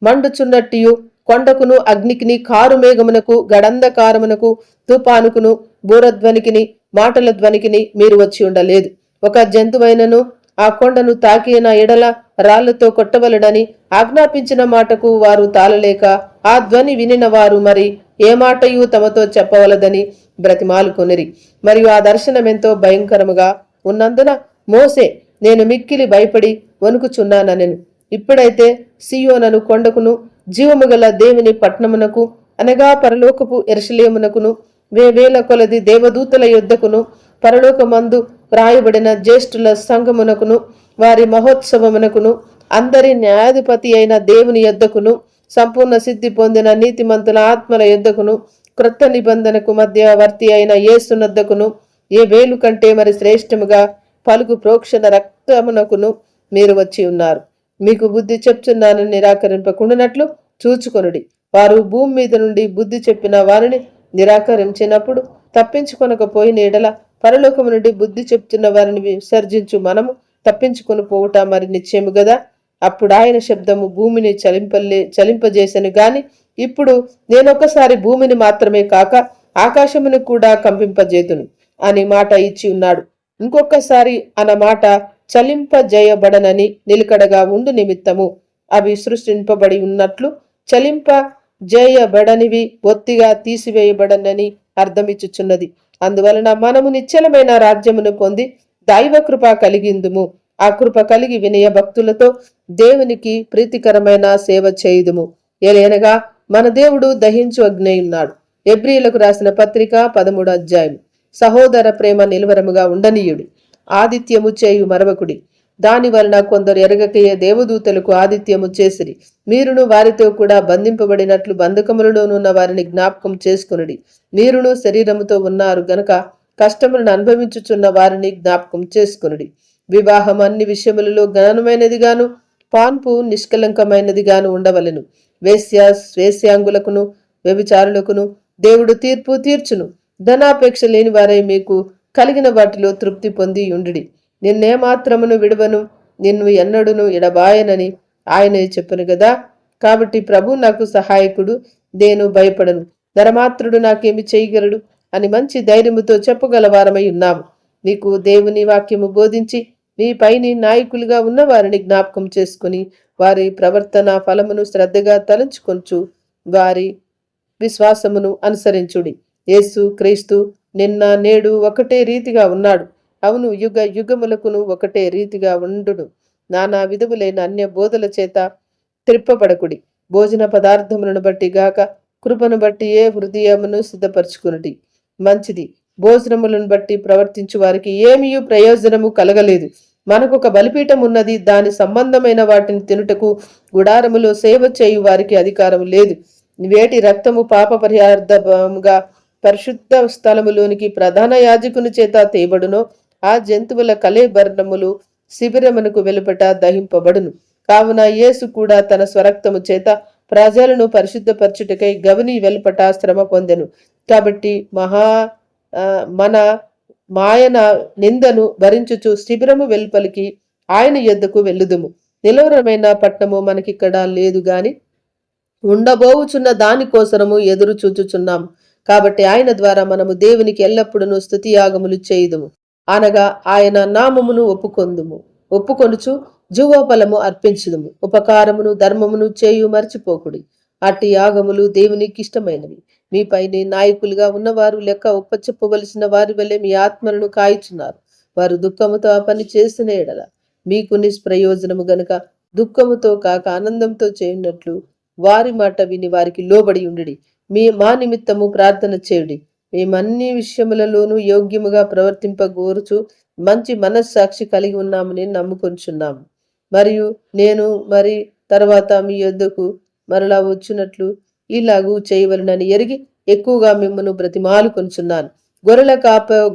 మండుచున్నట్టియు కొండకును అగ్నికిని కారు మేఘమునకు గడంధకారమునకు తుపానుకును బూరధ్వనికిని మాటల ధ్వనికిని మీరు వచ్చి ఉండలేదు. ఒక జంతువైనను ఆ కొండను తాకిన ఎడల రాళ్లతో కొట్టవలడని ఆజ్ఞాపించిన మాటకు వారు తాళలేక ఆ ధ్వని వినిన వారు మరి ఏ మాటయు తమతో చెప్పవలదని బ్రతిమాలుకొనిరి. మరియు ఆ దర్శనమెంతో భయంకరముగా ఉన్నందున మోసే నేను మిక్కిలి భయపడి వణుకుచున్నానెను. ఇప్పుడైతే సియోనను కొండకును జీవము గల దేవుని పట్టణమునకు అనగా పరలోకపు యెరూషలేమునకును వేవేల కొలది దేవదూతల యొద్దకును పరలోకమందు వ్రాయబడిన జ్యేష్ఠుల సంఘమునకును వారి మహోత్సవమునకును అందరి న్యాయాధిపతి అయిన దేవుని యొద్దకును సంపూర్ణ సిద్ధి పొందిన నీతిమంతుల ఆత్మల యొద్దకును క్రొత్త నిబంధనకు మధ్యవర్తి అయిన యేసునొద్దకును ఏ వేలు కంటే మరి శ్రేష్టముగా పలుకు ప్రోక్షణ రక్తమునకును మీరు వచ్చి ఉన్నారు. మీకు బుద్ధి చెప్తున్నానని నిరాకరింపకుండానట్లు చూచుకొనుడి. వారు భూమి మీద నుండి బుద్ధి చెప్పిన వారిని నిరాకరించినప్పుడు తప్పించుకొనకపోయిన ఎడల పరలోకము నుండి బుద్ధి చెప్తున్న వారిని విసర్జించు మనము తప్పించుకొని పోవుట మరి నిశ్చయము గదా. అప్పుడు ఆయన శబ్దము భూమిని చలింపజేసెను గాని ఇప్పుడు నేనొకసారి భూమిని మాత్రమే కాక ఆకాశమును కూడా కంపింపజేతును అని మాట ఇచ్చి ఉన్నాడు. ఇంకొకసారి అన్న మాట చలింపజేయబడనని నిలకడగా ఉండు నిమిత్తము అవి సృష్టింపబడి ఉన్నట్లు చలింపజేయబడనివి బొత్తిగా తీసివేయబడనని అర్థమిచ్చుచున్నది. అందువలన మనము నిశ్చలమైన రాజ్యమును పొంది దైవ కృప కలిగిందుము. ఆ కృప కలిగి వినయ భక్తులతో దేవునికి ప్రీతికరమైన సేవ చేయుదుము. ఏలైనగా మన దేవుడు దహించు అగ్ని ఉన్నాడు. ఎబ్రీలకు రాసిన పత్రిక 13వ అధ్యాయం. సహోదర ప్రేమ నిలవరముగా ఉండనీయుడి. ఆదిత్యము చేయు మరవకుడి. దాని వలన కొందరు ఎరగకయే దేవదూతలకు ఆదిత్యము చేసిరి. మీరును వారితో కూడా బంధింపబడినట్లు బంధకములలోనున్న వారిని జ్ఞాపకం చేసుకునుడి. మీరును శరీరముతో ఉన్నారు గనక కష్టములను అనుభవించుచున్న వారిని జ్ఞాపకం చేసుకునుడి. వివాహం అన్ని విషయములలో ఘనమైనదిగాను పాన్పు నిష్కలంకమైనదిగాను ఉండవలెను. వేశ్యాంగులకును వ్యభిచారులకును దేవుడు తీర్పు తీర్చును. ధనాపేక్ష లేని వారై మీకు కలిగిన వాటిలో తృప్తి పొంది ఉండుడి. నిన్నేమాత్రమును విడవను, నిన్ను ఎన్నడును ఎడబాయనని ఆయనే చెప్పను గదా. కాబట్టి ప్రభు నాకు సహాయకుడు, నేను భయపడను. ధనమాత్రుడు నాకేమి చేయగలడు అని మంచి ధైర్యముతో చెప్పగలవారమై ఉన్నాము. మీకు దేవుని వాక్యము బోధించి మీ పైని నాయకులుగా ఉన్న వారిని జ్ఞాపకం చేసుకుని వారి ప్రవర్తన ఫలమును శ్రద్ధగా తలంచుకొంచు వారి విశ్వాసమును అనుసరించుడి. యేసు క్రీస్తు నిన్న నేడు ఒకటే రీతిగా ఉన్నాడు. అవును, యుగ యుగములకును ఒకటే రీతిగా ఉండును. నానా విధములైన అన్య బోధల చేత త్రిప్పబడకుడి. భోజన పదార్థములను బట్టి గాక కృపను బట్టి ఏ హృదయమును సిద్ధపరచుకునుడి. మంచిది. భోజనములను బట్టి ప్రవర్తించు వారికి ఏమీ ప్రయోజనము కలగలేదు. మనకొక బలిపీఠం ఉన్నది. దాని సంబంధమైన వాటిని తినుటకు గుడారములో సేవ చేయు వారికి అధికారం లేదు. వేటి రక్తము పాప పరిహార్థముగా పరిశుద్ధ స్థలములోనికి ప్రధాన యాజకుని చేత తేబడునో ఆ జంతువుల కళేబర్ణములు శిబిరమునకు వెలుపట దహింపబడును. కావున యేసు కూడా తన స్వరక్తము చేత ప్రజలను పరిశుద్ధపరచుటకై గవని వెలుపట శ్రమ పొందెను. కాబట్టి మన మాయన నిందను భరించుచు శిబిరము వెలుపలికి ఆయన యొద్దకు వెళ్ళుదుము. నిలవరమైన పట్టణము మనకిక్కడ లేదు గాని ఉండబోవుచున్న దానికోసరము ఎదురు చూచుచున్నాము. కాబట్టి ఆయన ద్వారా మనము దేవునికి ఎల్లప్పుడూ స్తుతియాగములు చేయుదుము. అనగా ఆయన నామమును ఒప్పుకొనుచు జీవోపలము అర్పించుదుము. ఉపకారమును ధర్మమును చేయు మర్చిపోకుడి. అట్టి యాగములు దేవునికి ఇష్టమైనవి. మీపైనే నాయకులుగా ఉన్నవారు లెక్క ఒప్పచెప్పవలసిన వారి వలె మీ ఆత్మలను కాయుచున్నారు. వారు దుఃఖముతో ఆ పని చేసిన ఎడల మీకు నిష్ప్రయోజనము గనుక దుఃఖముతో కాక ఆనందంతో చేయునట్లు వారి మాట విని వారికి లోబడి ఉండి మా నిమిత్తము ప్రార్థన చేయుడి. మేమన్ని విషయములలోనూ యోగ్యముగా ప్రవర్తింపగోరుచు మంచి మనస్సాక్షి కలిగి ఉన్నామని నమ్ముకొంచున్నాము. మరియు నేను తర్వాత మీ యొద్దకు మరలా వచ్చినట్లు ఇలాగూ చేయవలనని ఎరిగి ఎక్కువగా మిమ్మను బ్రతిమాలు కొనుచున్నాను. గొర్రెల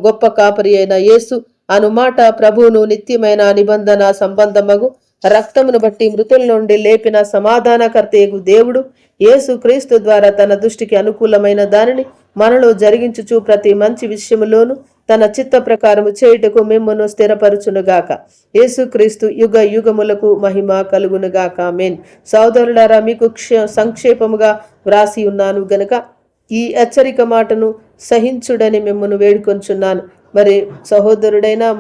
గొప్ప కాపరి అయిన యేసు అనుమాట ప్రభువును నిత్యమైన నిబంధన సంబంధమగు రక్తమును బట్టి మృతుల నుండి లేపిన సమాధానకర్తయగు దేవుడు యేసు క్రీస్తు ద్వారా తన దృష్టికి అనుకూలమైన దానిని మనలో జరిగించుచు ప్రతి మంచి విషయములోను తన చిత్త ప్రకారము చేయుటకు మిమ్మును స్థిరపరచునుగాక. యేసు క్రీస్తు యుగ యుగములకు మహిమ కలుగునుగాక. ఆమేన్. సోదరులారా, మీకు సంక్షేపముగా వ్రాసి ఉన్నాను గనుక ఈ హెచ్చరిక మాటను సహించుడని మిమ్మను వేడుకొంచున్నాను.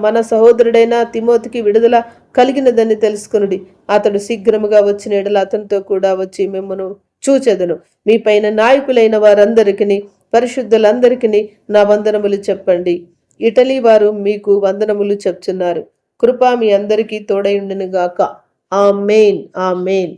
మన సహోదరుడైన తిమోతికి విడుదల కలిగినదని తెలుసుకునుడి. అతడు శీఘ్రముగా వచ్చిన ఎడల అతనితో కూడా వచ్చి మిమ్మను చూచెదను. మీ పైన నాయకులైన వారందరికీ పరిశుద్ధులందరికీ నా వందనములు చెప్పండి. ఇటలీ వారు మీకు వందనములు చెప్తున్నారు. కృప మీ అందరికీ తోడైండును గాక. ఆమేన్. ఆమేన్.